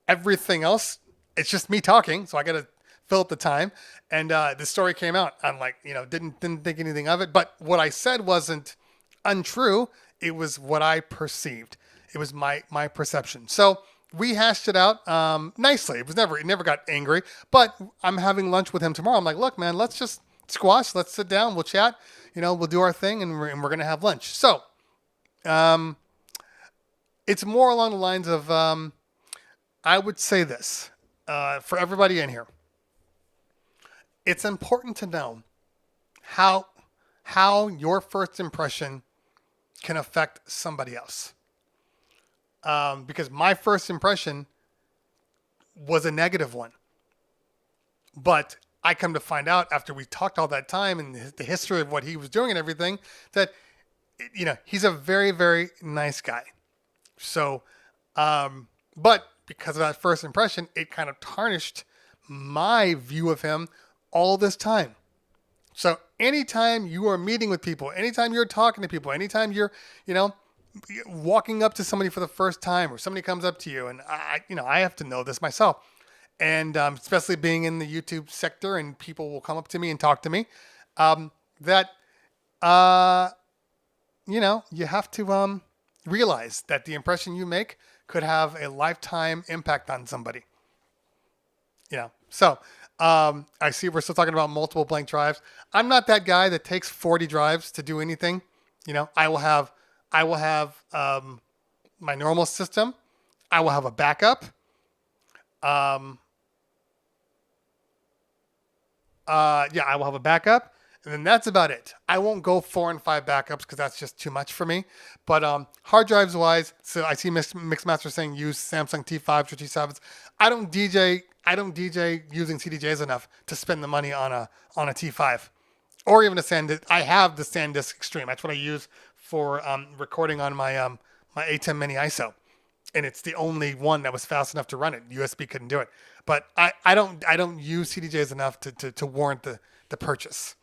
everything else. It's just me talking. So I got to fill up the time. And the story came out. I'm like, didn't think anything of it. But what I said wasn't untrue. It was what I perceived. It was my perception. So we hashed it out nicely. It never got angry. But I'm having lunch with him tomorrow. I'm like, look, man, let's just squash. Let's sit down. We'll chat. We'll do our thing, and we're going to have lunch. So it's more along the lines of I would say this for everybody in here. It's important to know how your first impression can affect somebody else. Because my first impression was a negative one. But I come to find out after we talked all that time and the history of what he was doing and everything that, he's a very, very nice guy. So, but because of that first impression, it kind of tarnished my view of him all this time. So anytime you are meeting with people, anytime you're talking to people, anytime you're, walking up to somebody for the first time or somebody comes up to you, and I have to know this myself. And especially being in the YouTube sector and people will come up to me and talk to me, that you have to realize that the impression you make could have a lifetime impact on somebody. So I see we're still talking about multiple blank drives. I'm not that guy that takes 40 drives to do anything. I will have my normal system. I will have a backup. I will have a backup, and then that's about it. I won't go 4 and 5 backups because that's just too much for me. But hard drives wise, so I see Mixmaster saying use Samsung T5s or T7s. I don't DJ using CDJs enough to spend the money on a T5 or even a SanDisk. I have the SanDisk Extreme. That's what I use for recording on my my A10 Mini ISO. And it's the only one that was fast enough to run it. USB couldn't do it. But I don't use CDJs enough to warrant the purchase.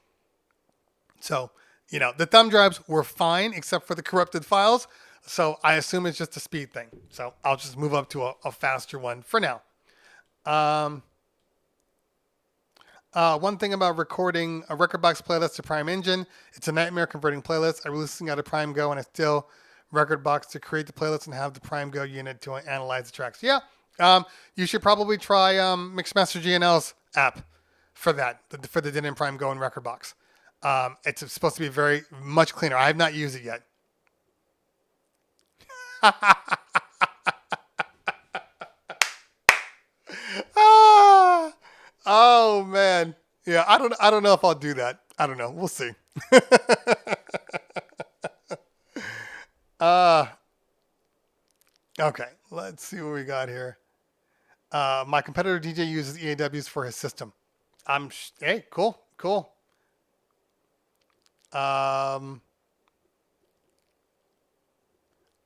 So, the thumb drives were fine except for the corrupted files. So I assume it's just a speed thing. So I'll just move up to a faster one for now. One thing about recording a record box playlist to Prime Engine, it's a nightmare converting playlists. I recently got a Prime Go and I still record box to create the playlist and have the Prime Go unit to analyze the tracks. Yeah. You should probably try Mixmaster GNL's app for that, for the Djing Prime Go and record box. It's supposed to be very much cleaner. I have not used it yet. Oh man. Yeah, I don't know if I'll do that. I don't know. We'll see. Okay, let's see what we got here. My competitor DJ uses EAWs for his system. Hey, cool.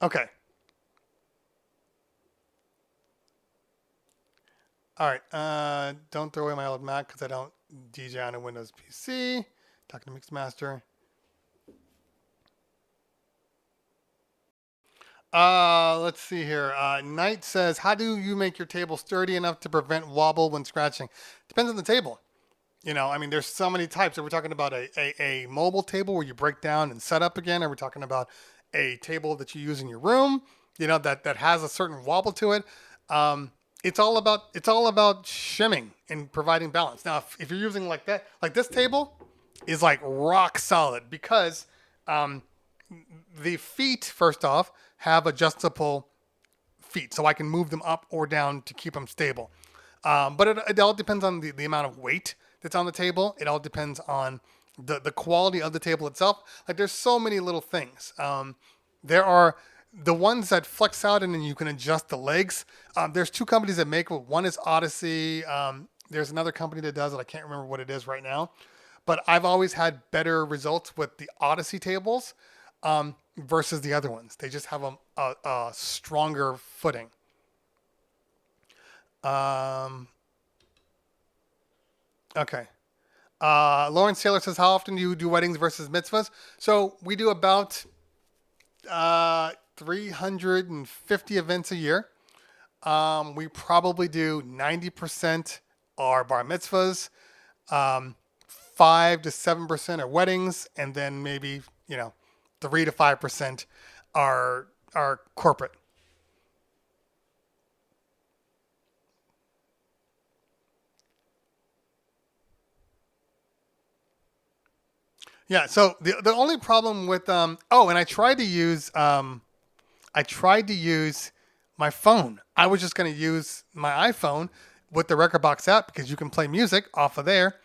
Okay. All right. Don't throw away my old Mac because I don't DJ on a Windows PC. Talking to Mixmaster. Let's see here. Knight says, how do you make your table sturdy enough to prevent wobble when scratching? Depends on the table. There's so many types. Are we talking about a mobile table where you break down and set up again? Are we talking about a table that you use in your room, that has a certain wobble to it? It's all about shimming and providing balance. Now, if you're using like that, like this table is like rock solid because the feet, first off, have adjustable feet, so I can move them up or down to keep them stable. But it all depends on the amount of weight that's on the table. It all depends on the quality of the table itself. Like there's so many little things. There are the ones that flex out and then you can adjust the legs. There's 2 companies that make it. One is Odyssey. There's another company that does it. I can't remember what it is right now. But I've always had better results with the Odyssey tables versus the other ones. They just have a stronger footing. Okay. Lawrence Taylor says, how often do you do weddings versus mitzvahs? So we do about 350 events a year. We probably do 90% are bar mitzvahs, 5 to 7% are weddings, and then maybe 3 to 5% are corporate. Yeah. So the only problem with and I tried to use my phone. I was just going to use my iPhone with the Rekordbox app because you can play music off of there,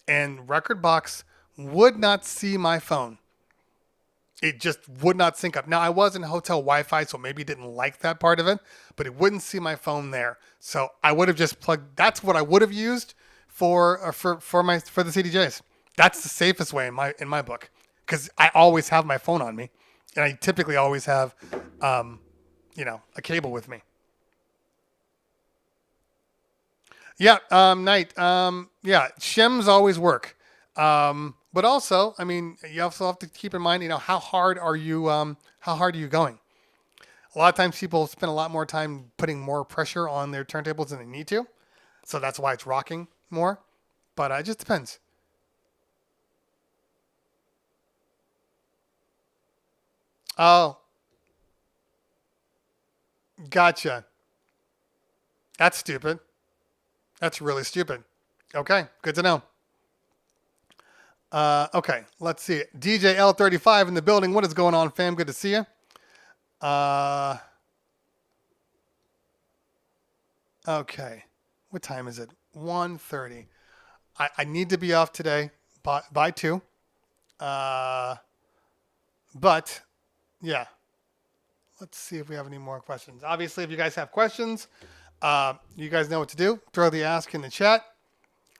and Rekordbox would not see my phone. It just would not sync up. Now, I was in hotel Wi-Fi, so maybe it didn't like that part of it, but it wouldn't see my phone there. So I would have just plugged. That's what I would have used for the CDJs. That's the safest way in my book, because I always have my phone on me, and I typically always have, a cable with me. Yeah, Knight. Yeah, shims always work. But also, I mean, you also have to keep in mind, how hard are you going? A lot of times people spend a lot more time putting more pressure on their turntables than they need to. So that's why it's rocking more. But it just depends. Oh, gotcha. That's stupid. That's really stupid. Okay, good to know. Okay, let's see. DJ L35 in the building. What is going on, fam? Good to see you. Okay. What time is it? 1:30. I need to be off today by 2. But, yeah. Let's see if we have any more questions. Obviously, if you guys have questions, you guys know what to do. Throw the ask in the chat.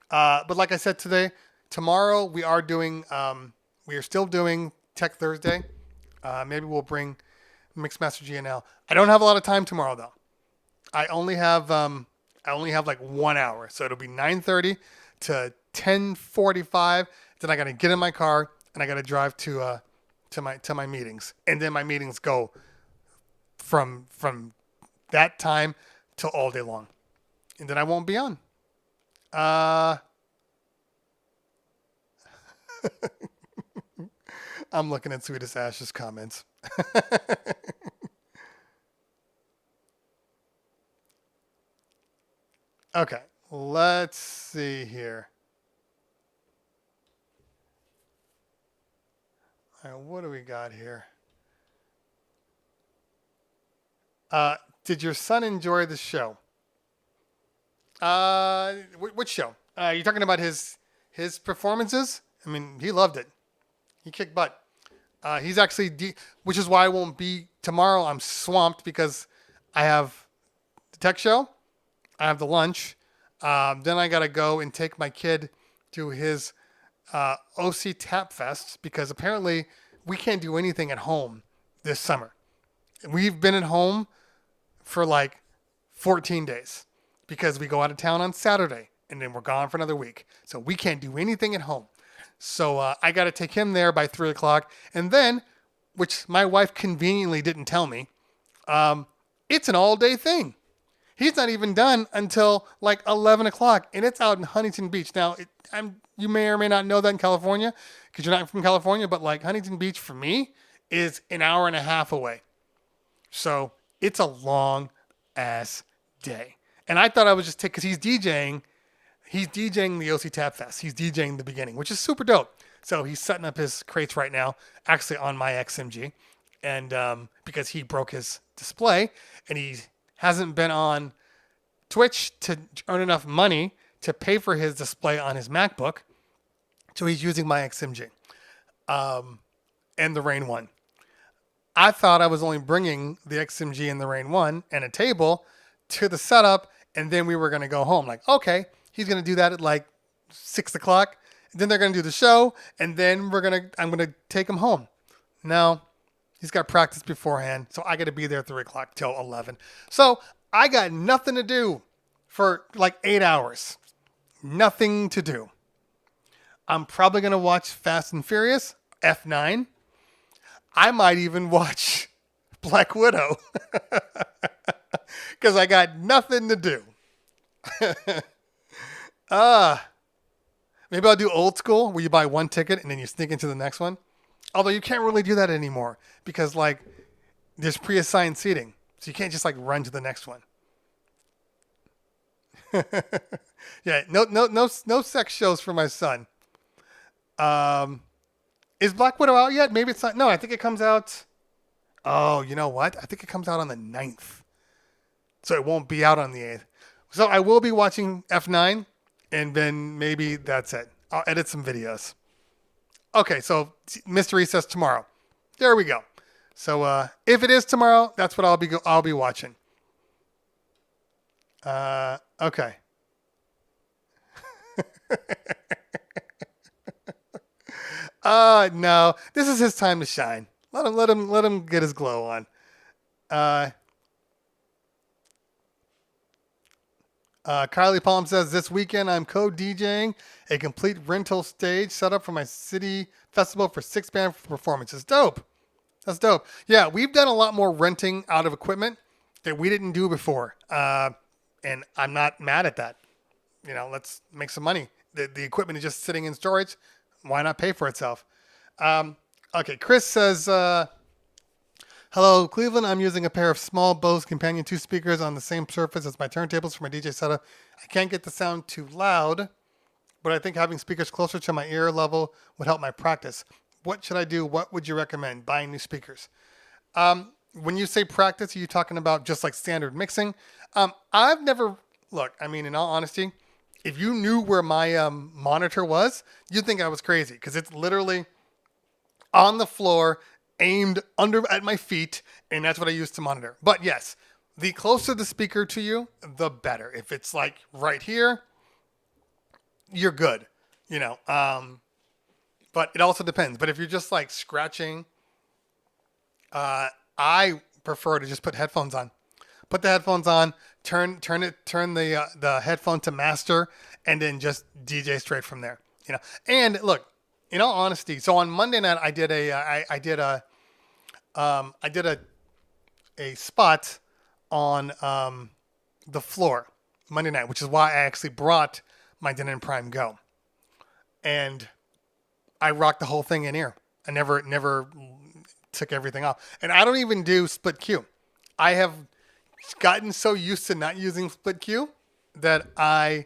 But like I said tomorrow we are still doing Tech Thursday. Maybe we'll bring Mixmaster GNL. I don't have a lot of time tomorrow though. I only have like 1 hour, so it'll be 9:30 to 10:45. Then I got to get in my car and I got to drive to my meetings, and then my meetings go from that time till all day long, and then I won't be on. I'm looking at Sweetest Ash's comments. Okay, let's see here. All right, what do we got here? Did your son enjoy the show? Which show? You're talking about his performances? I mean, he loved it. He kicked butt. He's actually, which is why I won't be tomorrow. I'm swamped because I have the tech show, I have the lunch. Then I gotta go and take my kid to his OC Tap Fest because apparently we can't do anything at home this summer. We've been at home for like 14 days because we go out of town on Saturday and then we're gone for another week. So we can't do anything at home. So I got to take him there by 3 o'clock. And then, which my wife conveniently didn't tell me, it's an all-day thing. He's not even done until like 11 o'clock, and it's out in Huntington Beach. Now, you may or may not know that in California because you're not from California, but like Huntington Beach for me is an hour and a half away. So it's a long-ass day. And I thought I was just because he's DJing. He's DJing the OC Tap Fest. He's DJing the beginning, which is super dope. So he's setting up his crates right now, actually on my XMG. And because he broke his display and he hasn't been on Twitch to earn enough money to pay for his display on his MacBook. So he's using my XMG and the Rain 1. I thought I was only bringing the XMG and the Rain 1 and a table to the setup, and then we were going to go home. Like, okay, he's going to do that at like 6 o'clock. Then they're going to do the show, and then I'm going to take him home. No, he's got practice beforehand, so I got to be there 3 o'clock till 11. So I got nothing to do for like 8 hours. Nothing to do. I'm probably going to watch Fast and Furious, F9. I might even watch Black Widow because I got nothing to do. Maybe I'll do old school where you buy one ticket and then you sneak into the next one. Although you can't really do that anymore because like there's pre-assigned seating. So you can't just like run to the next one. Yeah, no sex shows for my son. Is Black Widow out yet? Maybe it's not. No, I think it comes out. Oh, you know what? I think it comes out on the 9th. So it won't be out on the 8th. So I will be watching F9, and then maybe that's it. I'll edit some videos. Okay, so Mystery says tomorrow. There we go. So if it is tomorrow, that's what I'll be watching. Okay. No, this is his time to shine. Let him get his glow on. Kylie Palm says, this weekend I'm co-DJing a complete rental stage set up for my city festival for 6-band performances. Dope. That's dope. Yeah, we've done a lot more renting out of equipment that we didn't do before. And I'm not mad at that. You know, let's make some money. The equipment is just sitting in storage. Why not pay for itself? Okay, Chris says, hello, Cleveland. I'm using a pair of small Bose Companion 2 speakers on the same surface as my turntables for my DJ setup. I can't get the sound too loud, but I think having speakers closer to my ear level would help my practice. What should I do? What would you recommend? Buying new speakers. When you say practice, are you talking about just like standard mixing? I've never, look, I mean, in all honesty, if you knew where my monitor was, you'd think I was crazy because it's literally on the floor, aimed under at my feet, and that's what I use to monitor. But yes, the closer the speaker to you, the better. If it's like right here, you're good, you know. But it also depends. But if you're just like scratching, I prefer to just put headphones on. Put the headphones on, turn the headphone to master, and then just DJ straight from there. You know. And look, in all honesty, so on Monday night I did a spot on the floor Monday night, which is why I actually brought my Djing Prime Go, and I rocked the whole thing in ear. I never took everything off, and I don't even do split Q. I have gotten so used to not using split Q that I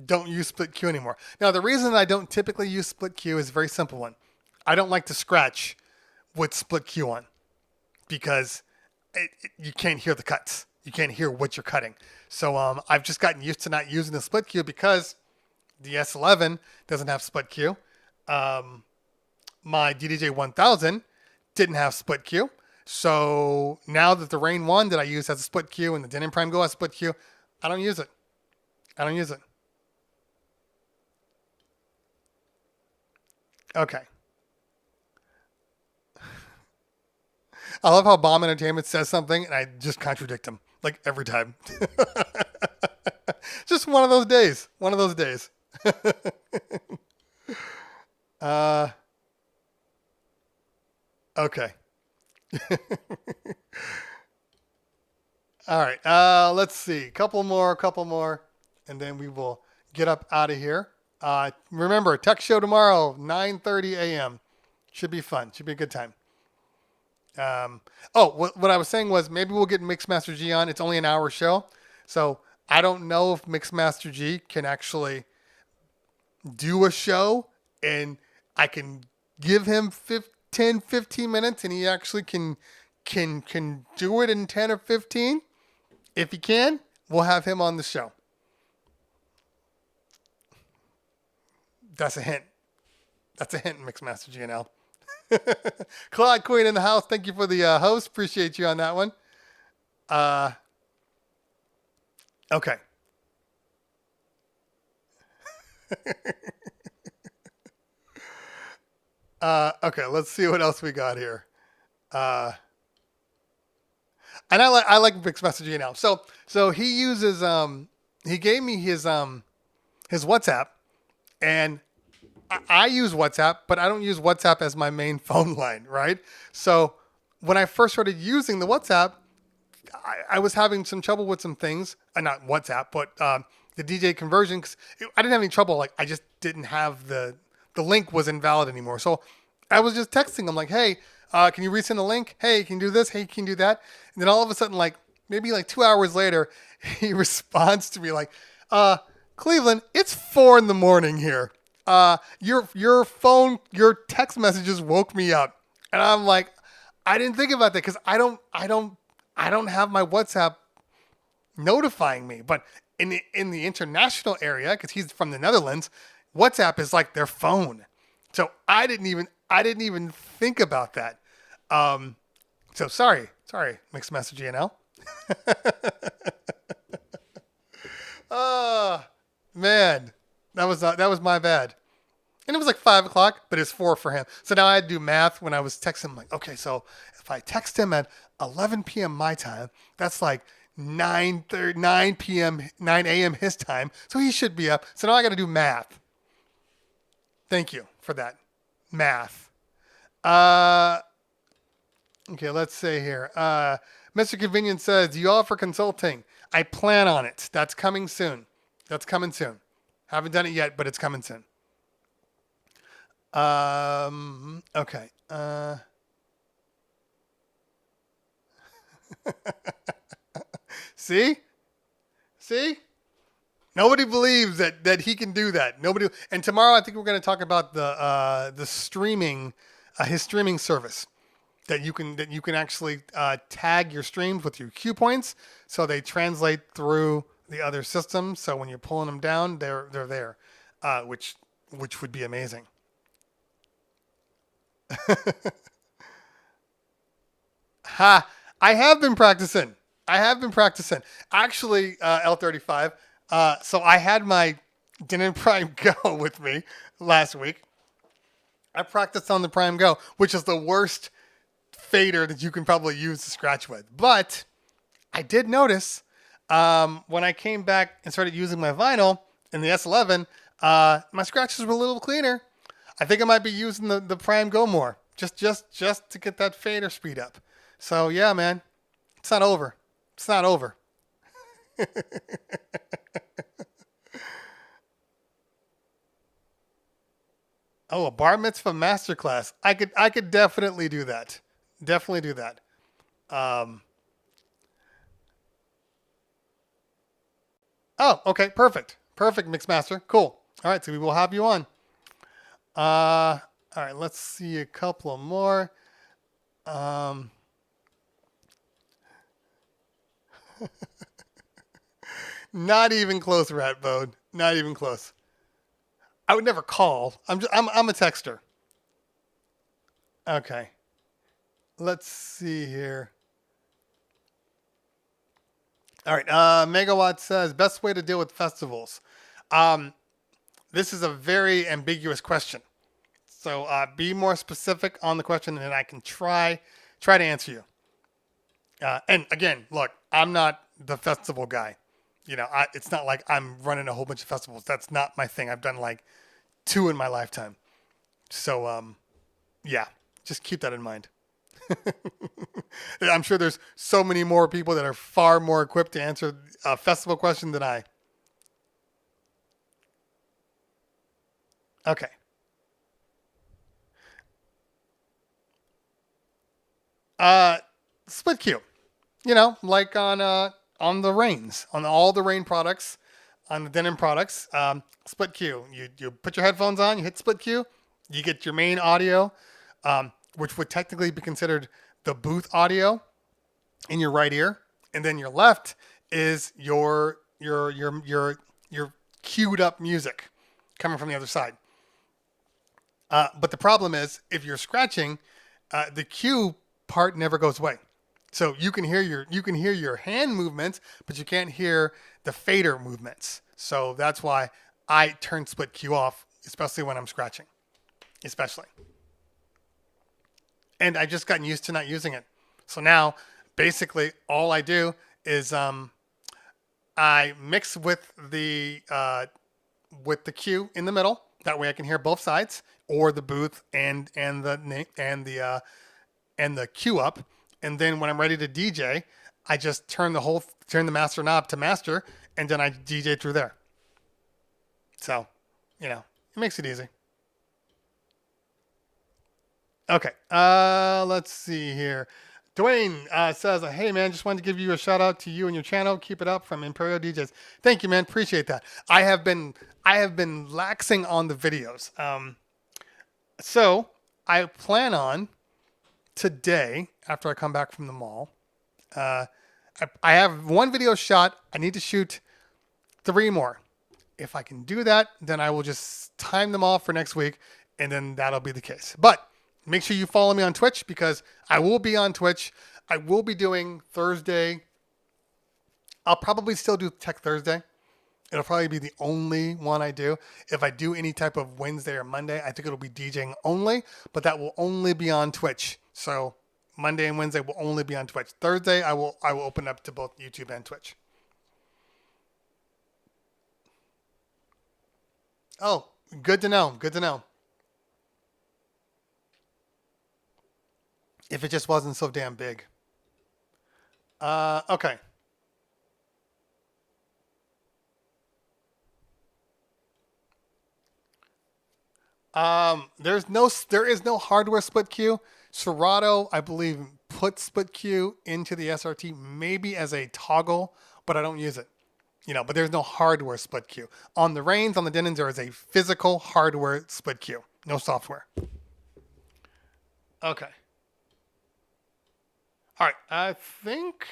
don't use split Q anymore. Now, the reason I don't typically use split Q is a very simple one. I don't like to scratch with split Q on because you can't hear the cuts. You can't hear what you're cutting. So I've just gotten used to not using the split Q because the S11 doesn't have split Q. My DDJ 1000 didn't have split Q. So now that the Rain 1 that I use has a split Q and the Djing Prime Go has split Q, I don't use it. Okay. I love how Bomb Entertainment says something and I just contradict him like every time. Just one of those days. Okay. All right. Let's see. Couple more, and then we will get up out of here. Remember, tech show tomorrow, 9:30 a.m. Should be fun. Should be a good time. What I was saying was maybe we'll get Mixmaster G on. It's only an hour show, so I don't know if Mixmaster G can actually do a show, and I can give him 10, 15 minutes, and he actually can do it in 10 or 15. If he can, we'll have him on the show. That's a hint. Mixmaster GNL. Claude Queen in the house. Thank you for the host. Appreciate you on that one. Okay. Okay, let's see what else we got here. And I like Mixmaster GNL. So he uses he gave me his WhatsApp, and I use WhatsApp, but I don't use WhatsApp as my main phone line, right? So when I first started using the WhatsApp, I was having some trouble with some things. Not WhatsApp, but the DJ conversion. Because I didn't have any trouble. Like I just didn't have the link was invalid anymore. So I was just texting him like, hey, can you resend the link? Hey, can you do this? Hey, can you do that? And then all of a sudden, like maybe like 2 hours later, he responds to me like, Cleveland, it's 4 a.m. here. Your phone, your text messages woke me up. And I'm like, I didn't think about that because I don't have my WhatsApp notifying me. But in the international area, because he's from the Netherlands, WhatsApp is like their phone. So I didn't even think about that. So sorry, mixed message ENL. Oh man, that was my bad. And it was like 5 o'clock, but it's 4 for him. So now I had to do math when I was texting him. Like, okay, so if I text him at 11 p.m. my time, that's like 9 a.m. his time. So he should be up. So now I got to do math. Thank you for that. Math. Okay, let's see here. Mr. Convenience says, do you offer consulting? I plan on it. That's coming soon. Haven't done it yet, but it's coming soon. Okay. See? Nobody believes that he can do that. Nobody. And tomorrow I think we're going to talk about the streaming, his streaming service that you can actually tag your streams with your cue points, so they translate through the other systems. So when you're pulling them down, they're there, which would be amazing. Ha! I have been practicing. Actually, L35. So I had my Djing Prime Go with me last week. I practiced on the Prime Go, which is the worst fader that you can probably use to scratch with. But I did notice when I came back and started using my vinyl in the S11, my scratches were a little cleaner. I think I might be using the Prime Go more, just to get that fader speed up. So yeah, man, it's not over. Oh, a bar mitzvah masterclass. I could definitely do that. Oh, okay, perfect, Mixmaster. Cool. All right, so we will have you on. All right, let's see a couple more. Not even close, Ratbone. Not even close. I would never call. I'm a texter. Okay. Let's see here. All right. Megawatt says, best way to deal with festivals. This is a very ambiguous question. So be more specific on the question, and I can try to answer you. And again, look, I'm not the festival guy. You know, it's not like I'm running a whole bunch of festivals. That's not my thing. I've done like 2 in my lifetime. So, yeah, just keep that in mind. I'm sure there's so many more people that are far more equipped to answer a festival question than I. Okay. Split queue. You know, like on the Rains, on all the Rain products, on the Denon products, split queue. You put your headphones on, you hit split queue, you get your main audio, which would technically be considered the booth audio in your right ear, and then your left is your queued up music coming from the other side. But the problem is, if you're scratching, the cue part never goes away. So you can hear your hand movements, but you can't hear the fader movements. So that's why I turn split queue off, especially when I'm scratching, especially. And I just gotten used to not using it. So now, basically, all I do is I mix with the cue in the middle, That way I can hear both sides, or the booth and the queue up. And then when I'm ready to DJ, I just turn the master knob to master, and then I DJ through there. So, it makes it easy. Okay, let's see here. Dwayne says, hey, man, just wanted to give you a shout out to you and your channel. Keep it up, from Imperial DJs. Thank you, man. Appreciate that. I have been laxing on the videos. So I plan on today, after I come back from the mall, I have one video shot. I need to shoot 3 more. If I can do that, then I will just time them all for next week, and then that'll be the case. But make sure you follow me on Twitch, because I will be on Twitch. I will be doing Thursday. I'll probably still do Tech Thursday. It'll probably be the only one I do. If I do any type of Wednesday or Monday, I think it'll be DJing only, but that will only be on Twitch. So Monday and Wednesday will only be on Twitch. Thursday, I will open up to both YouTube and Twitch. Oh, good to know. Good to know. If it just wasn't so damn big. Okay. There is no hardware split queue. Serato, I believe, put split queue into the SRT maybe as a toggle, but I don't use it. But there's no hardware split queue. On the Reigns, on the Denons, there is a physical hardware split queue. No software. Okay. All right, I think...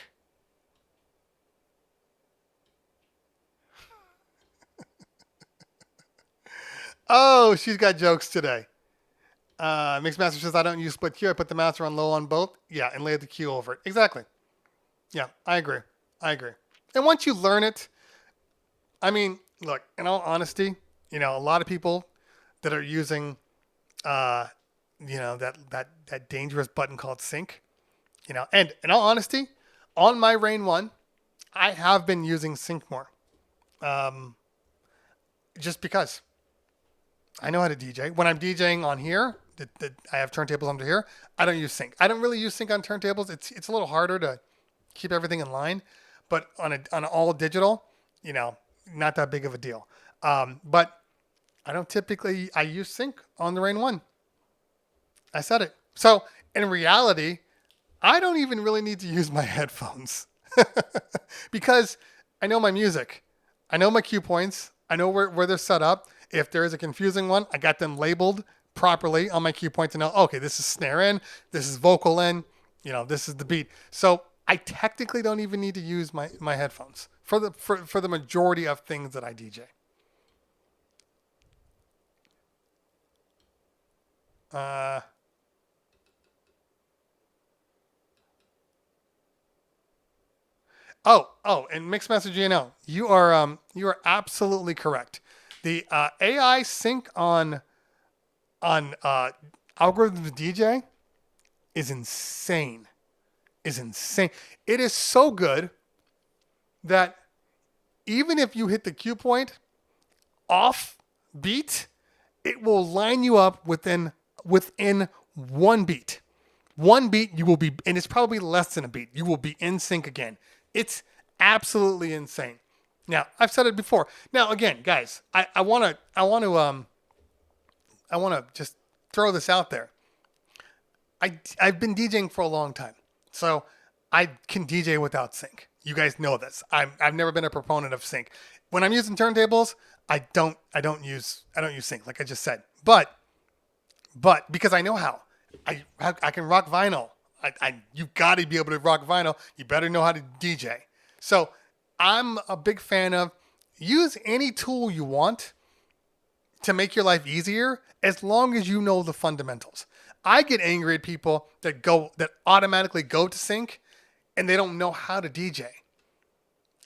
Oh, she's got jokes today. Mixmaster says, I don't use split queue. I put the master on low on both. Yeah, and lay the queue over it. Exactly. Yeah, I agree. And once you learn it, I mean, look, in all honesty, a lot of people that are using, that dangerous button called sync, and in all honesty, on my Rain 1, I have been using sync more. Just because I know how to DJ. When I'm DJing on here, I have turntables under here, I don't use sync. I don't really use sync on turntables. It's a little harder to keep everything in line, but on an all digital, not that big of a deal. But I use sync on the Rain 1. I said it. So in reality, I don't even really need to use my headphones because I know my music. I know my cue points. I know where they're set up. If there is a confusing one, I got them labeled properly on my cue point to know, okay, this is snare in, this is vocal in, this is the beat. So I technically don't even need to use my headphones for the majority of things that I DJ. And Mixmaster GNO, you are absolutely correct. The AI sync on Algorithms DJ is insane. It is so good that even if you hit the cue point off beat, it will line you up within 1 beat. 1 beat you will be, and it's probably less than a beat. You will be in sync again. It's absolutely insane. Now, I've said it before. Now, again, guys, I want to just throw this out there. I've been DJing for a long time, so I can DJ without sync. You guys know this. I've never been a proponent of sync. When I'm using turntables, I don't use sync, like I just said. But because I know how, I can rock vinyl. You've got to be able to rock vinyl. You better know how to DJ. So I'm a big fan of use any tool you want to make your life easier, as long as you know the fundamentals. I get angry at people that automatically go to sync and they don't know how to DJ.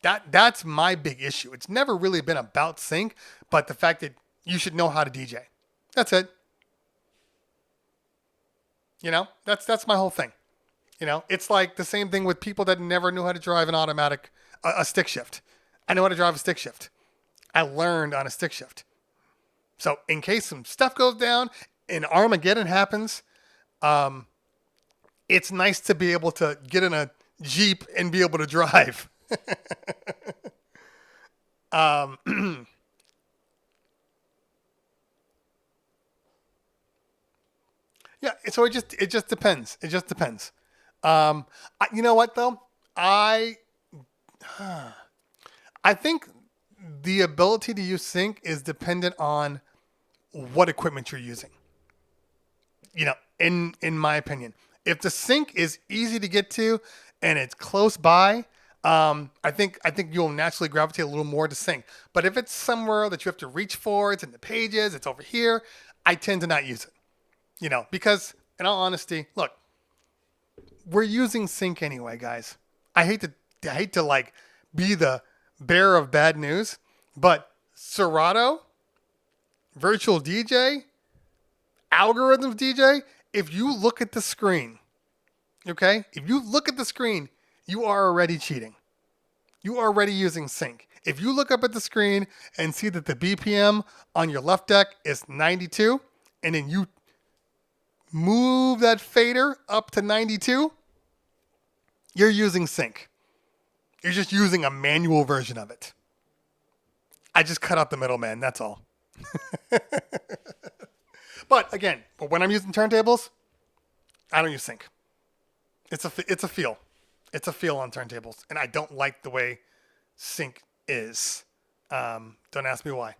That's my big issue. It's never really been about sync, but the fact that you should know how to DJ. That's it. That's my whole thing. It's like the same thing with people that never knew how to drive an automatic, a stick shift. I know how to drive a stick shift. I learned on a stick shift. So in case some stuff goes down and Armageddon happens, it's nice to be able to get in a Jeep and be able to drive. Yeah, so it just depends. It just depends. You know what though? I think the ability to use sync is dependent on what equipment you're using. You know, in my opinion, if the sync is easy to get to and it's close by, I think you'll naturally gravitate a little more to sync. But if it's somewhere that you have to reach for, it's in the pages, it's over here, I tend to not use it. You know, because in all honesty, look, we're using sync anyway, guys. I hate to like be the bearer of bad news, but Serato, Virtual DJ, Algorithms DJ, if you look at the screen, okay? If you look at the screen, you are already cheating. You are already using sync. If you look up at the screen and see that the BPM on your left deck is 92, and then you move that fader up to 92, you're using sync. You're just using a manual version of it. I just cut out the middleman, that's all. But again, when I'm using turntables, I don't use sync. It's a feel. It's a feel on turntables, and I don't like the way sync is. Don't ask me why.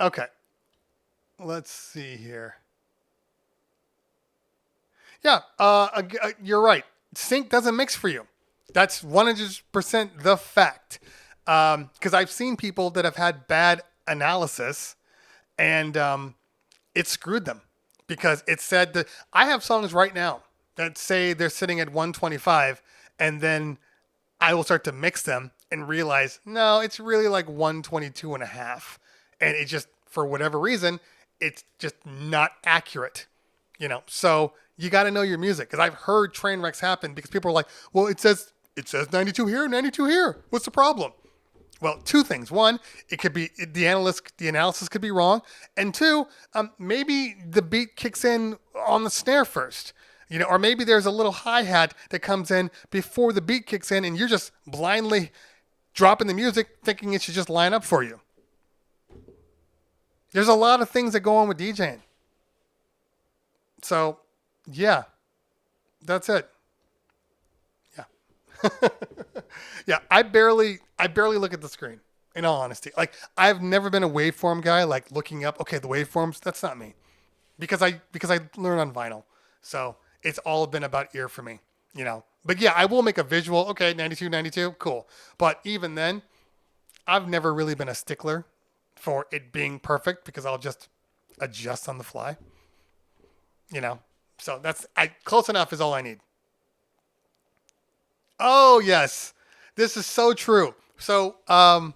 Okay. Let's see here. Yeah, you're right. Sync doesn't mix for you. That's 100% the fact. Because I've seen people that have had bad analysis, and it screwed them. Because it said that I have songs right now that say they're sitting at 125, and then I will start to mix them and realize, no, it's really like 122 and a half. And it just, for whatever reason, it's just not accurate, you know? So you got to know your music, because I've heard train wrecks happen because people are like, well, it says 92 here, 92 here. What's the problem? Well, two things. One, it could be the analysis could be wrong. And two, maybe the beat kicks in on the snare first, you know, or maybe there's a little hi-hat that comes in before the beat kicks in, and you're just blindly dropping the music thinking it should just line up for you. There's a lot of things that go on with DJing. So, yeah, that's it. Yeah. Yeah, I barely look at the screen, in all honesty. Like, I've never been a waveform guy, like looking up, okay, the waveforms, that's not me. Because I learned on vinyl. So, it's all been about ear for me, you know. But yeah, I will make a visual, okay, 92, cool. But even then, I've never really been a stickler for it being perfect, because I'll just adjust on the fly, you know. So close enough is all I need. Oh yes, this is so true. So Calle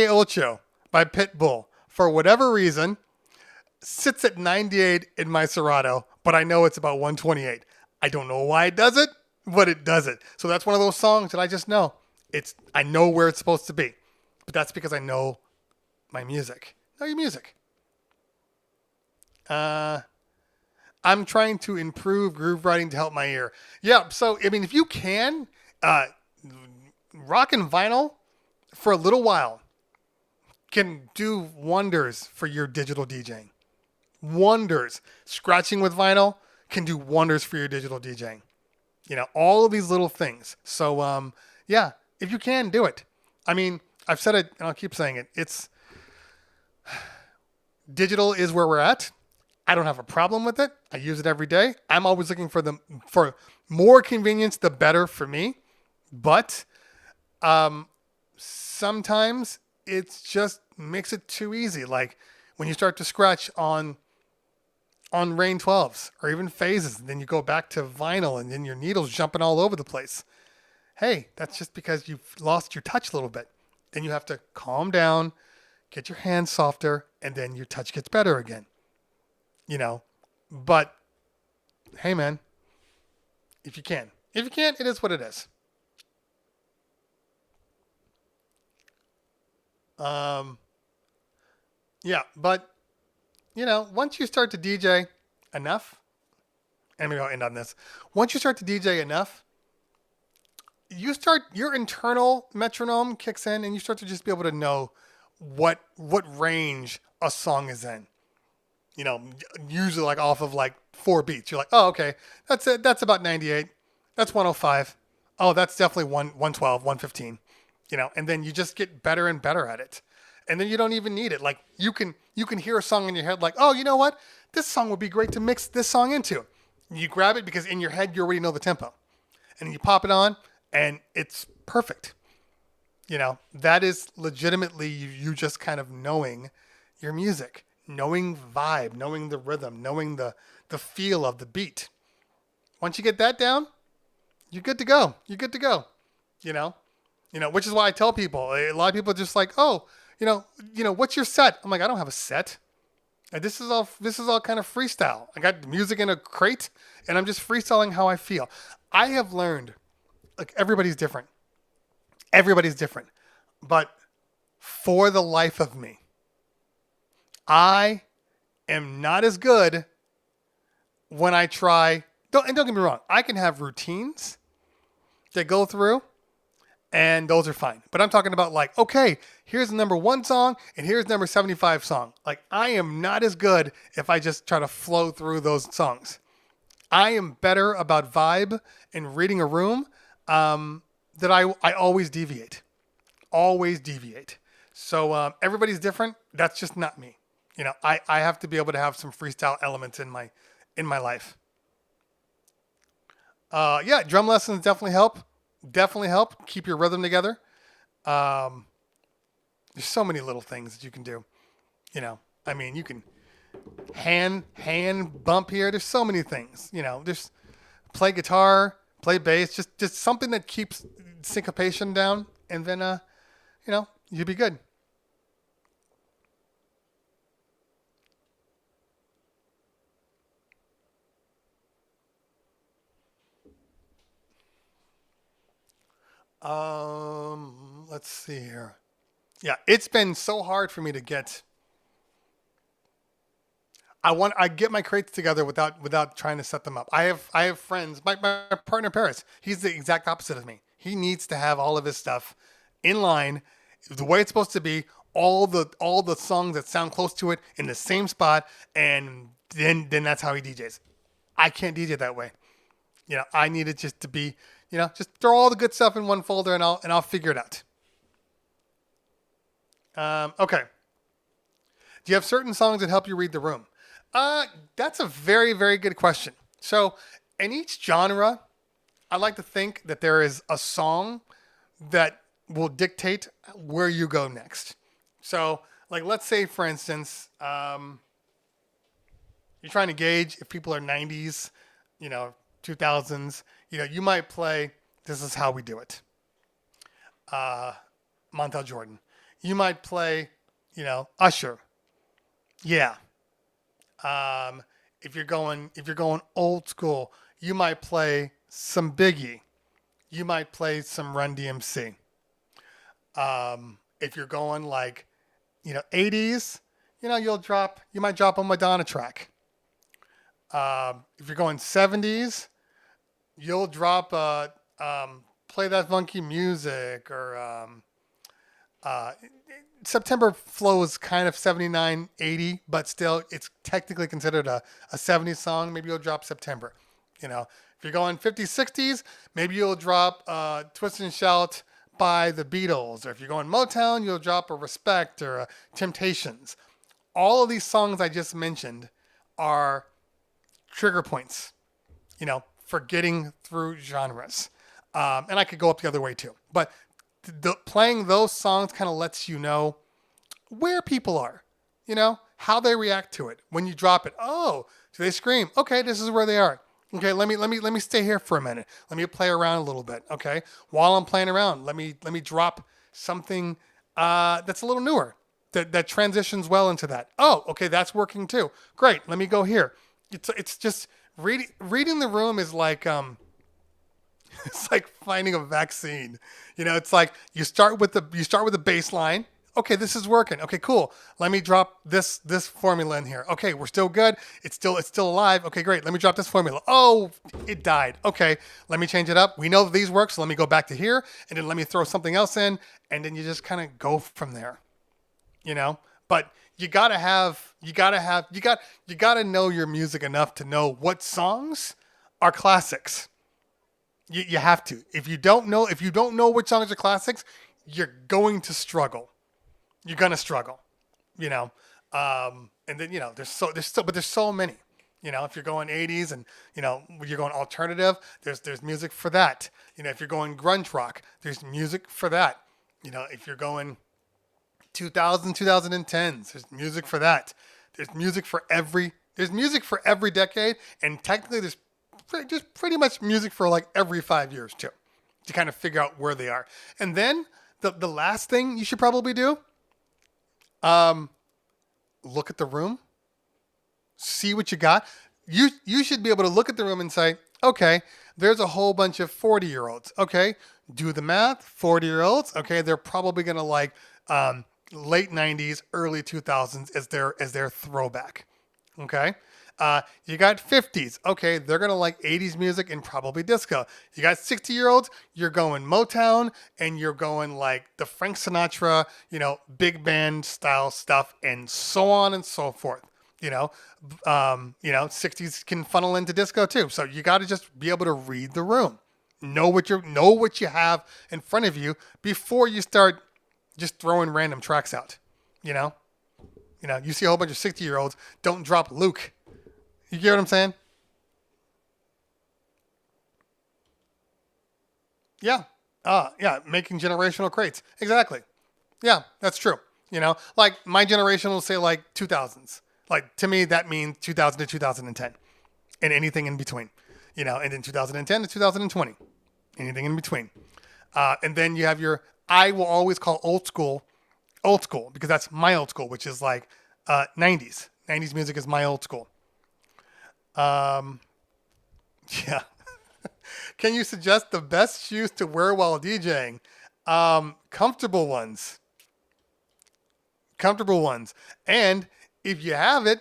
Ocho by Pitbull, for whatever reason, sits at 98 in my Serato, but I know it's about 128. I don't know why it does it, but it does it. So that's one of those songs that I just know. I know where it's supposed to be, but that's because I know my music. Know your music. I'm trying to improve groove writing to help my ear. Yeah, so, I mean, if you can, rock and vinyl for a little while can do wonders for your digital DJing. Wonders. Scratching with vinyl can do wonders for your digital DJing. You know, all of these little things. So, yeah, if you can, do it. I mean, I've said it, and I'll keep saying it. Digital is where we're at. I don't have a problem with it. I use it every day. I'm always looking for more convenience, the better for me. But sometimes it just makes it too easy. Like when you start to scratch on Rain 12s or even phases, and then you go back to vinyl, and then your needle's jumping all over the place. Hey, that's just because you've lost your touch a little bit. Then you have to calm down, get your hands softer, and then your touch gets better again. You know, but hey man, if you can, it is what it is. Um, yeah, but once you start to DJ enough, and maybe I'll end on this. Once you start to DJ enough, your internal metronome kicks in, and you start to just be able to know what range a song is in. Usually like off of like 4 beats. You're like, oh, okay, that's it. That's about 98. That's 105. Oh, that's definitely 112, 115. And then you just get better and better at it. And then you don't even need it. Like you can hear a song in your head like, oh, you know what? This song would be great to mix this song into. You grab it because in your head you already know the tempo. And you pop it on and it's perfect. That is legitimately you just kind of knowing your music, knowing vibe, knowing the rhythm, knowing the feel of the beat. Once you get that down, you're good to go. You're good to go. Which is why I tell people, a lot of people are just like, oh, what's your set? I'm like, I don't have a set. And this is all kind of freestyle. I got music in a crate and I'm just freestyling how I feel. I have learned, like, everybody's different. Everybody's different. But for the life of me, I am not as good when I try. Don't get me wrong. I can have routines that go through, and those are fine. But I'm talking about like, okay, here's the number 1 song, and here's number 75 song. Like, I am not as good if I just try to flow through those songs. I am better about vibe and reading a room. That I always deviate. Always deviate. So everybody's different. That's just not me. I have to be able to have some freestyle elements in my life. Yeah, drum lessons definitely help. Definitely help. Keep your rhythm together. There's so many little things that you can do. You can hand bump here. There's so many things. Just play guitar, play bass, just something that keeps syncopation down, and then you'll be good. Let's see here. Yeah, it's been so hard for me to get. I get my crates together without trying to set them up. I have friends. My partner Paris, he's the exact opposite of me. He needs to have all of his stuff in line, the way it's supposed to be. All the songs that sound close to it in the same spot, and then that's how he DJs. I can't DJ that way. I need it just to be, just throw all the good stuff in one folder, and I'll figure it out. Okay. Do you have certain songs that help you read the room? That's a very, very good question. So in each genre, I like to think that there is a song that will dictate where you go next. So, like, let's say, for instance, you're trying to gauge if people are 90s, 2000s. You might play This Is How We Do It, Montel Jordan. You might play, Usher. Yeah. If you're going old school, you might play some Biggie. You might play some Run DMC. If you're going like, 80s, you might drop a Madonna track. If you're going 70s, you'll drop Play That Funky Music, or September flows kind of 79, 80, but still it's technically considered a 70s song. Maybe you'll drop September. If you're going 50s, 60s, maybe you'll drop Twist and Shout by the Beatles. Or if you're going Motown, you'll drop a Respect or a Temptations. All of these songs I just mentioned are trigger points, for getting through genres. And I could go up the other way too. But playing those songs kind of lets you know where people are, how they react to it. When you drop it, oh, do they scream? Okay, this is where they are. Okay, let me stay here for a minute. Let me play around a little bit. Okay, while I'm playing around, let me drop something that's a little newer that transitions well into that. Oh, okay, that's working too. Great, let me go here. It's just reading the room is like it's like finding a vaccine. It's like you start with the baseline. Okay, this is working. Okay, cool. Let me drop this formula in here. Okay, we're still good. It's still alive. Okay, great. Let me drop this formula. Oh, it died. Okay, let me change it up. We know that these work, so let me go back to here, and then let me throw something else in, and then you just kind of go from there. But you gotta know your music enough to know what songs are classics. You have to. If you don't know which songs are classics, you're going to struggle. You're gonna struggle, and then there's so many. If you're going 80s and you're going alternative, there's music for that. If you're going grunge rock, there's music for that. If you're going 2010s, there's music for that. There's music for every decade, and technically there's just pretty much music for like every 5 years too, to kind of figure out where they are. And then the last thing you should probably do, look at the room, see what you got. You should be able to look at the room and say, okay, there's a whole bunch of 40-year-olds. Okay, do the math. 40-year-olds. Okay, they're probably gonna like late 90s, early 2000s as their throwback. Okay. You got 50s. Okay, they're going to like 80s music and probably disco. You got 60-year-olds, you're going Motown, and you're going like the Frank Sinatra, big band style stuff, and so on and so forth. 60s can funnel into disco too. So you got to just be able to read the room. Know what you have in front of you before you start just throwing random tracks out. You see a whole bunch of 60-year-olds, don't drop Luke. You get what I'm saying? Yeah. Yeah. Making generational crates. Exactly. Yeah, that's true. Like my generation will say like 2000s. Like to me, that means 2000 to 2010 and anything in between, and then 2010 to 2020, anything in between. And then you have I will always call old school because that's my old school, which is like 90s. 90s music is my old school. Yeah. Can you suggest the best shoes to wear while DJing? Comfortable ones. And if you have it,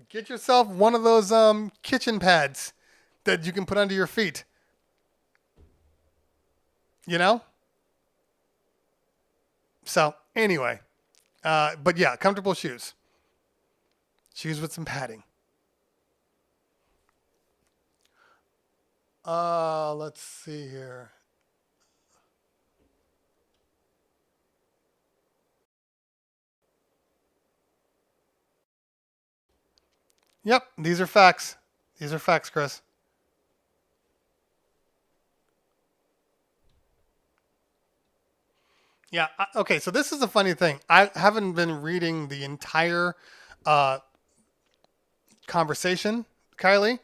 get yourself one of those kitchen pads that you can put under your feet. So anyway, but yeah, comfortable shoes. Shoes with some padding. Let's see here. Yep, these are facts. These are facts, Chris. Yeah, okay, so this is a funny thing. I haven't been reading the entire conversation, Kylie,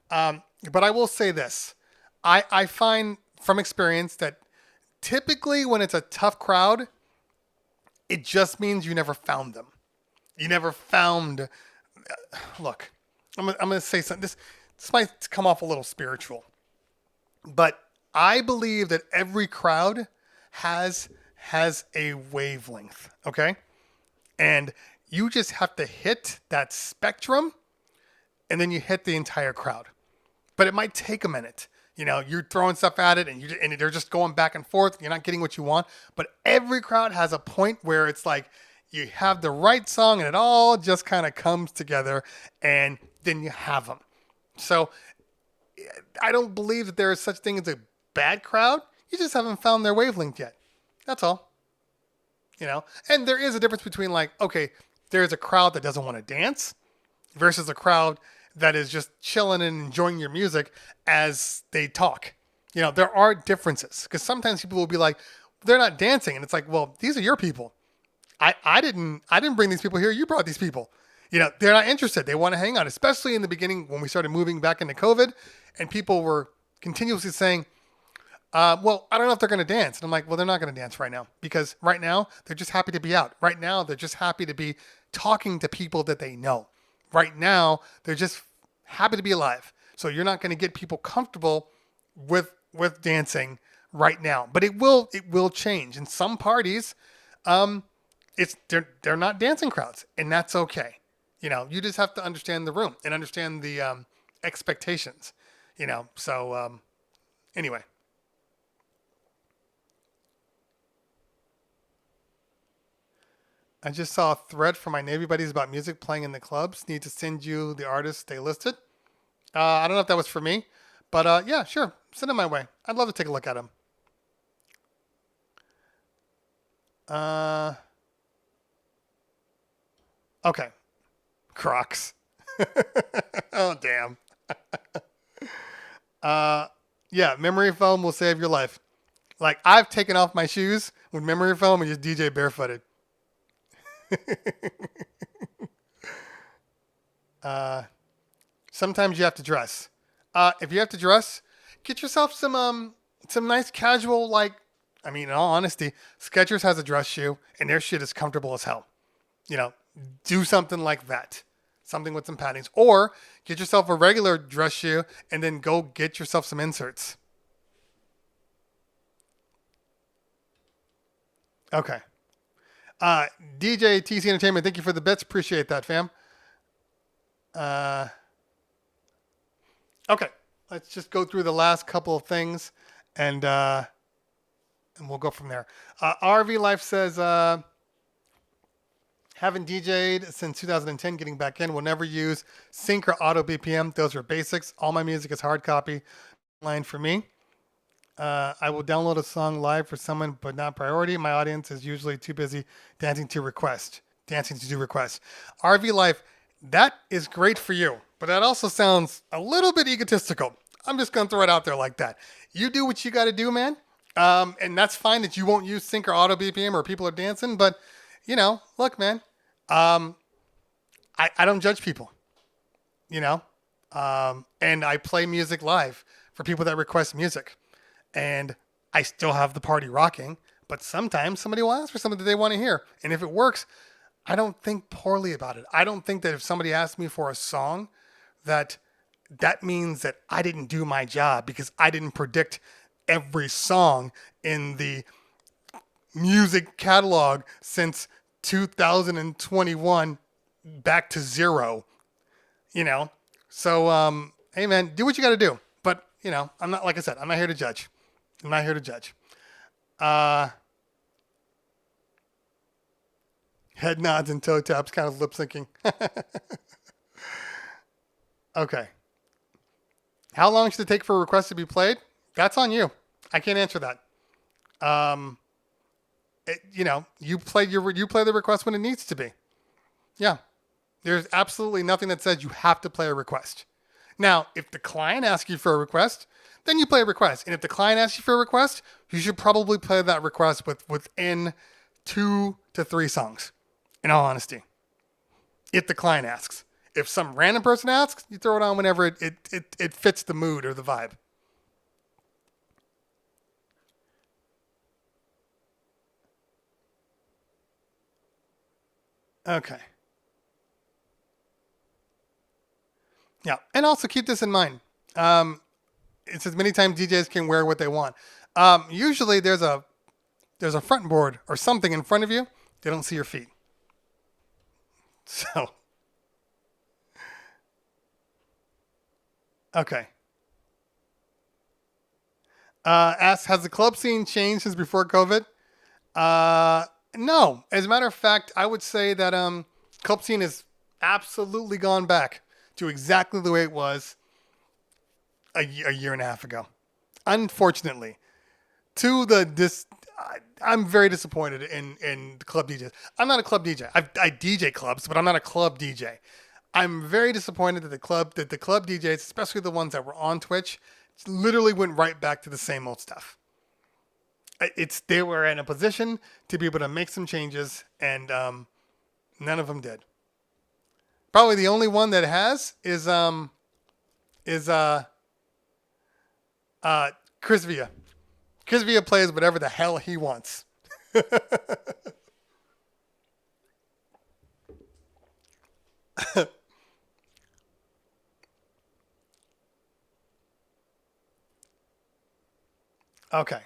but I will say this. I find from experience that typically when it's a tough crowd, it just means you never found them. You never found... Look, I'm going to say something. This might come off a little spiritual, but I believe that every crowd has a wavelength, okay? And you just have to hit that spectrum, and then you hit the entire crowd. But it might take a minute. You're throwing stuff at it, and they're just going back and forth. You're not getting what you want. But every crowd has a point where it's like you have the right song, and it all just kind of comes together, and then you have them. So I don't believe that there is such thing as a bad crowd. You just haven't found their wavelength yet. That's all. And there is a difference between like, okay, there's a crowd that doesn't want to dance versus a crowd that is just chilling and enjoying your music as they talk. There are differences because sometimes people will be like, they're not dancing. And it's like, well, these are your people. I didn't bring these people here. You brought these people. They're not interested. They want to hang out, especially in the beginning when we started moving back into COVID and people were continuously saying, well, I don't know if they're going to dance. And I'm like, well, they're not going to dance right now because right now they're just happy to be out. Right now, they're just happy to be talking to people that they know. Right now, they're just happy to be alive. So you're not going to get people comfortable with dancing right now, but it will change. In some parties, They're not dancing crowds, and that's okay. You just have to understand the room and understand the expectations. So anyway. I just saw a thread from my Navy buddies about music playing in the clubs. Need to send you the artists they listed. I don't know if that was for me, but yeah, sure. Send them my way. I'd love to take a look at them. Okay. Crocs. Oh, damn. Yeah, memory foam will save your life. Like, I've taken off my shoes with memory foam and just DJ barefooted. Sometimes you have to dress. If you have to dress, get yourself some nice casual, like, I mean, in all honesty, Skechers has a dress shoe and their shit is comfortable as hell. Do something like that. Something with some paddings. Or get yourself a regular dress shoe and then go get yourself some inserts. Okay. DJ TC Entertainment, thank you for the bits. Appreciate that, fam. Okay. Let's just go through the last couple of things and we'll go from there. RV Life says, haven't DJ'd since 2010, getting back in. Will never use sync or auto BPM. Those are basics. All my music is hard copy. Line for me. I will download a song live for someone, but not priority. My audience is usually too busy dancing to do requests. RV Life, that is great for you, but that also sounds a little bit egotistical. I'm just going to throw it out there like that. You do what you got to do, man. And that's fine that you won't use sync or auto BPM or people are dancing, but look, man, I don't judge people, and I play music live for people that request music. And I still have the party rocking, but sometimes somebody will ask for something that they want to hear. And if it works, I don't think poorly about it. I don't think that if somebody asks me for a song, that means that I didn't do my job because I didn't predict every song in the music catalog since 2021 back to zero, So, hey man, do what you got to do. But, I'm not, like I said, I'm not here to judge. Head nods and toe taps, kind of lip syncing. Okay. How long should it take for a request to be played? That's on you. I can't answer that. You play the request when it needs to be. Yeah. There's absolutely nothing that says you have to play a request. Now, if the client asks you for a request, then you play a request. And if the client asks you for a request, you should probably play that request within 2 to 3 songs, in all honesty. If the client asks. If some random person asks, you throw it on whenever it fits the mood or the vibe. Okay. Yeah, and also keep this in mind. It says many times DJs can wear what they want. Usually there's a front board or something in front of you. They don't see your feet. So, okay. Asks, has the club scene changed since before COVID? No. As a matter of fact, I would say that club scene has absolutely gone back to exactly the way it was a year and a half ago. Unfortunately, I'm very disappointed in the club DJs. I'm not a club DJ. I DJ clubs, but I'm not a club DJ. I'm very disappointed that the club DJs, especially the ones that were on Twitch, literally went right back to the same old stuff. They were in a position to be able to make some changes, and none of them did. Probably the only one that has is Chris Villa. Chris Villa plays whatever the hell he wants. Okay.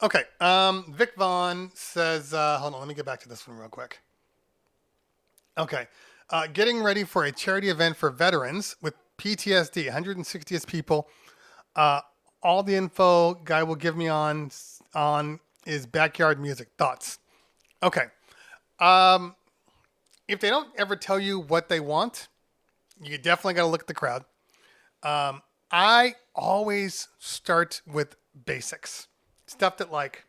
Okay. Vic Vaughn says, hold on, let me get back to this one real quick. Okay. Getting ready for a charity event for veterans with PTSD, 160th people. Uh, all the info guy will give me on is backyard music. Thoughts? Okay. Um, if they don't ever tell you what they want, you definitely got to look at the crowd. I always start with basics. Stuff that like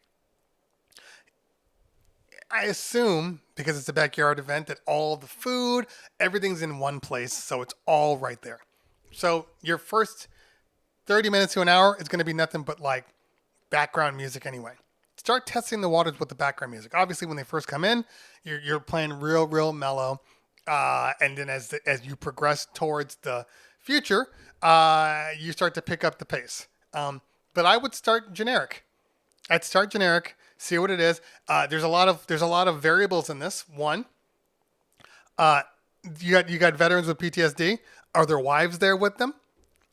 I assume because it's a backyard event that all the food, everything's in one place, so it's all right there. So your first 30 minutes to an hour is going to be nothing but like background music anyway. Start testing the waters with the background music. Obviously, when they first come in, you're playing real mellow, and then as you progress towards the future, you start to pick up the pace. But I would start generic. I'd start generic, see what it is. There's a lot of variables in this. One, you got veterans with PTSD. Are their wives there with them?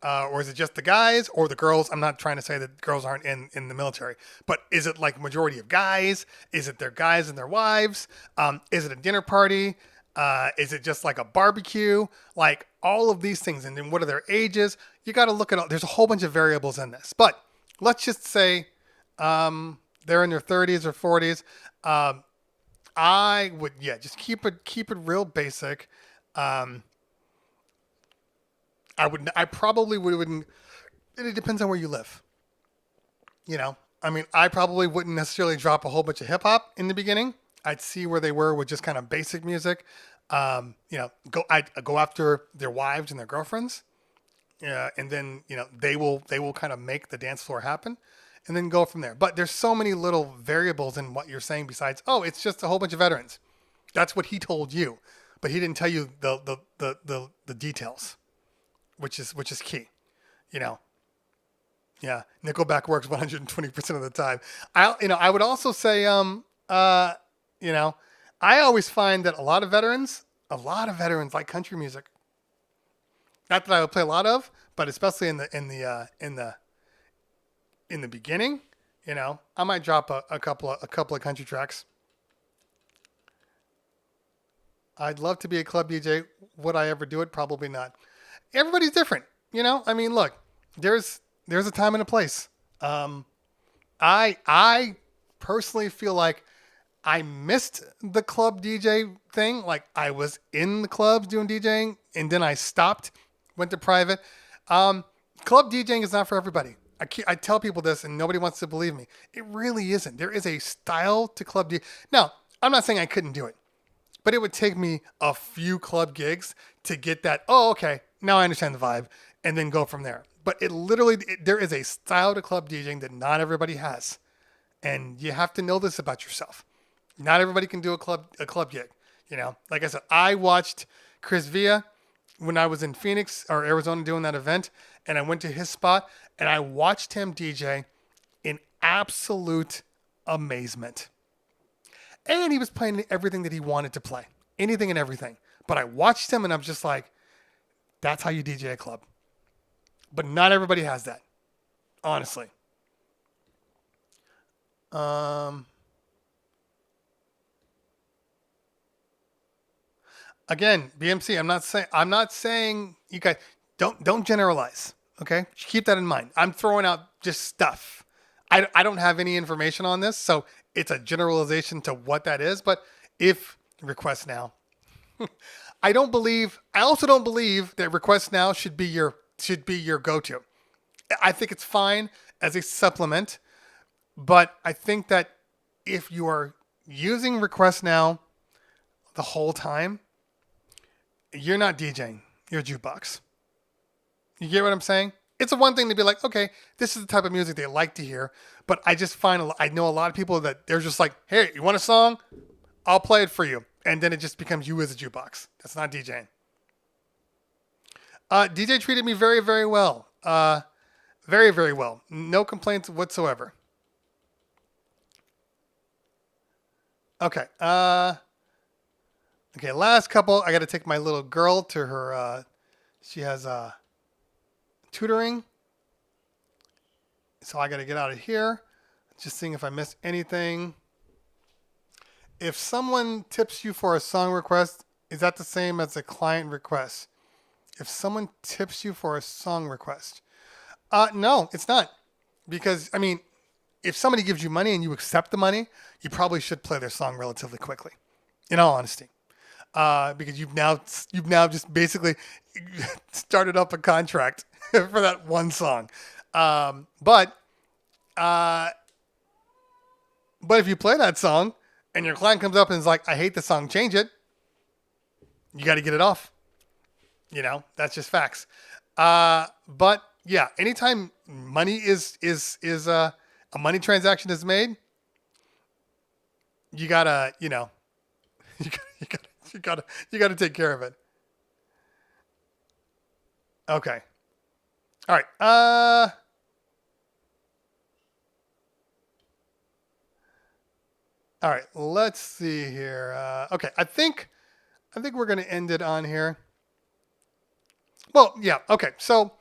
Or is it just the guys or the girls? I'm not trying to say that girls aren't in the military, but is it like majority of guys? Is it their guys and their wives? Is it a dinner party? Is it just like a barbecue? Like all of these things. And then what are their ages? You got to look at all, there's a whole bunch of variables in this, but let's just say, they're in their 30s or 40s. I would, just keep it real basic. I probably wouldn't, it depends on where you live. You know, I mean, I probably wouldn't necessarily drop a whole bunch of hip hop in the beginning. I'd see where they were with just kind of basic music. I'd go after their wives and their girlfriends. And then, they will kind of make the dance floor happen and then go from there. But there's so many little variables in what you're saying besides, oh, it's just a whole bunch of veterans. That's what he told you, but he didn't tell you the details. Which is key, Yeah, Nickelback works 120% of the time. I would also say, I always find that a lot of veterans like country music. Not that I would play a lot of, but especially in the beginning, I might drop a couple of country tracks. I'd love to be a club DJ. Would I ever do it? Probably not. Everybody's different, I mean, look, there's a time and a place. I personally feel like I missed the club DJ thing. Like I was in the clubs doing DJing and then I stopped, went to private. Club DJing is not for everybody. I tell people this and nobody wants to believe me. It really isn't. There is a style to club DJing. Now, I'm not saying I couldn't do it, but it would take me a few club gigs to get that. Oh, okay. Now I understand the vibe, and then go from there. But there is a style to club DJing that not everybody has, and you have to know this about yourself. Not everybody can do a club gig. Like I said, I watched Chris Villa when I was in Phoenix or Arizona doing that event, and I went to his spot, and I watched him DJ in absolute amazement. And he was playing everything that he wanted to play, anything and everything. But I watched him, and I'm just like, that's how you DJ a club. But not everybody has that, honestly. Again, BMC, I'm not saying you guys don't generalize. Okay, just keep that in mind. I'm throwing out just stuff. I don't have any information on this, so it's a generalization to what that is. But if request now. I also don't believe that Request Now should be your go-to. I think it's fine as a supplement, but I think that if you are using Request Now the whole time, you're not DJing, you're jukebox. You get what I'm saying? It's a one thing to be like, okay, this is the type of music they like to hear, but I just find I know a lot of people that they're just like, hey, you want a song? I'll play it for you. And then it just becomes you as a jukebox. That's not DJing. DJ treated me very, very well. Very, very well. No complaints whatsoever. Okay. Last couple. I got to take my little girl to her. She has tutoring. So I got to get out of here. Just seeing if I missed anything. If someone tips you for a song request, is that the same as a client request? If someone tips you for a song request. No, it's not. Because, I mean, if somebody gives you money and you accept the money, you probably should play their song relatively quickly, in all honesty. Because you've now just basically started up a contract for that one song. But if you play that song and your client comes up and is like, I hate the song, change it, you got to get it off. You know, that's just facts. But yeah, anytime money is a money transaction is made, you gotta, you know, you gotta take care of it. Okay. All right. All right. Let's see here. Okay. I think we're gonna end it on here. Well, yeah. Okay. So,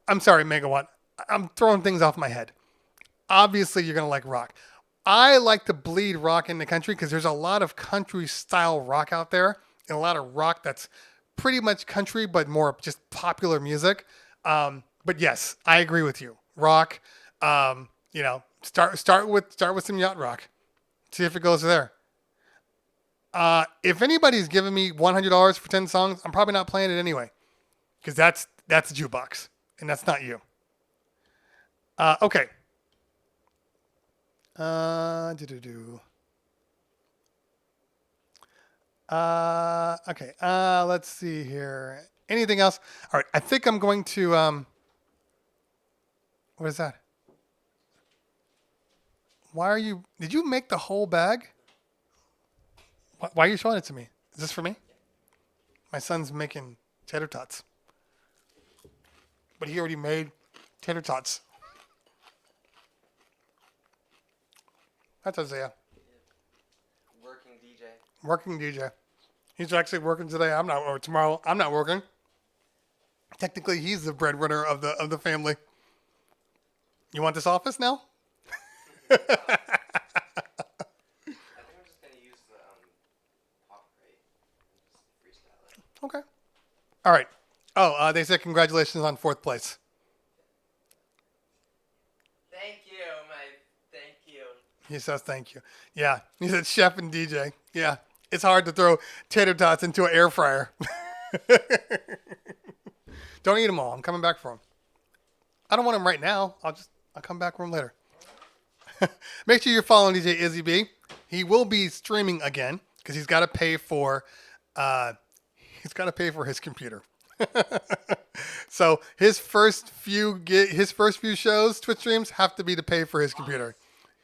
I'm sorry, Megawatt. I'm throwing things off my head. Obviously, you're gonna like rock. I like to bleed rock in the country because there's a lot of country style rock out there and a lot of rock that's pretty much country but more just popular music. But yes, I agree with you. Rock. You know, start with some yacht rock. See if it goes there. If anybody's giving me $100 for 10 songs, I'm probably not playing it anyway. Because that's a jukebox. And that's not you. Okay. Okay. Let's see here. Anything else? All right. I think I'm going to, what is that? Did you make the whole bag? Why are you showing it to me? Is this for me? My son's making tater tots. But he already made tater tots. That's Isaiah. Working DJ. He's actually working today. Or tomorrow. I'm not working. Technically, he's the breadwinner of the family. You want this office now? I think I'm just going to use the pop rate and just freestyle it. Okay. All right. Oh, they said congratulations on 4th place. Thank you. He says thank you. Yeah. He said chef and DJ. Yeah. It's hard to throw tater tots into an air fryer. Don't eat them all. I'm coming back for them. I don't want them right now. I'll come back for them later. Make sure you're following DJ Izzy B. He will be streaming again because he's got to pay for his computer. So his first few shows, Twitch streams, have to be to pay for his computer.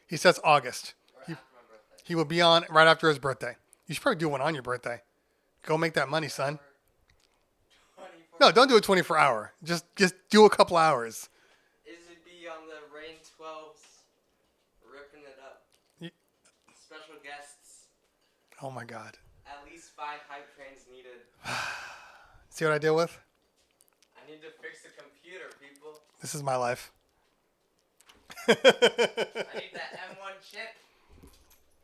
He says August. He will be on right after his birthday. You should probably do one on your birthday. Go make that money, son. No, don't do a 24-hour. Just do a couple hours. Izzy B on the Rain 12s, ripping it up. Special guests. Oh my God. At least 5 hype trains needed. See what I deal with? I need to fix the computer, people. This is my life. I need that M1 chip.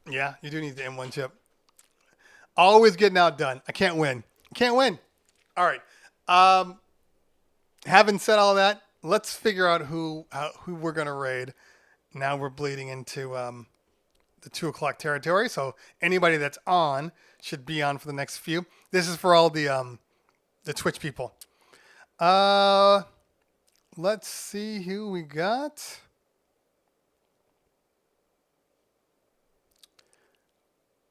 Yeah, you do need the M1 chip. Always getting outdone. I can't win. All right. Having said all that, let's figure out who we're going to raid. Now we're bleeding into the 2 o'clock territory. So anybody that's on should be on for the next few. This is for all the Twitch people. Let's see who we got.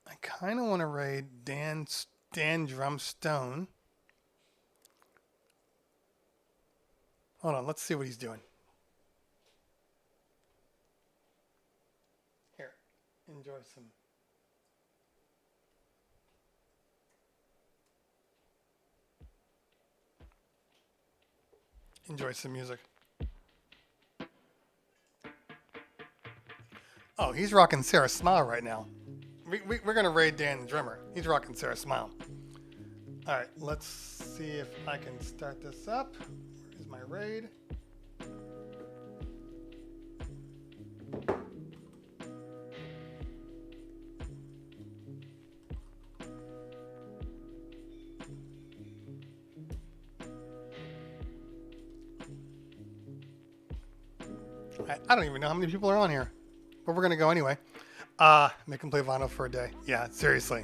I kind of want to raid Dan Drumstone. Hold on, let's see what he's doing. Here, enjoy some. Enjoy some music. Oh, he's rocking Sarah Smile right now. We're going to raid Dan the drummer. He's rocking Sarah Smile. All right, let's see if I can start this up. Where's my raid? I don't even know how many people are on here, but we're gonna go anyway. Make them play vinyl for a day. Yeah, seriously.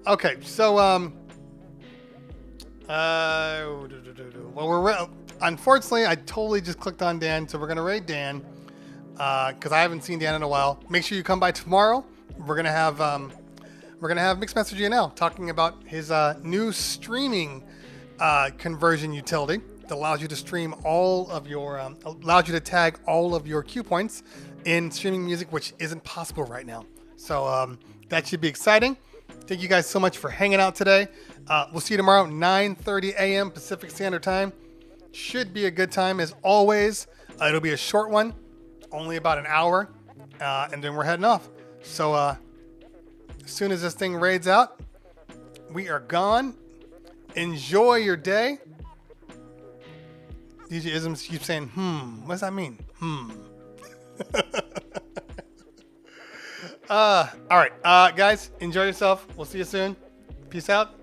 Okay, so well, unfortunately, I totally just clicked on Dan, so we're gonna raid Dan because I haven't seen Dan in a while. Make sure you come by tomorrow. We're gonna have Mixmaster GNL talking about his new streaming conversion utility that allows you to stream all of your allows you to tag all of your cue points in streaming music, which isn't possible right now. So that should be exciting. Thank you guys so much for hanging out today. We'll see you tomorrow, 9:30 a.m. Pacific Standard Time. Should be a good time as always. It'll be a short one, only about an hour, and then we're heading off. So as soon as this thing raids out, we are gone. Enjoy your day. DJ Isms keeps saying, what does that mean? All right, guys, enjoy yourself. We'll see you soon. Peace out.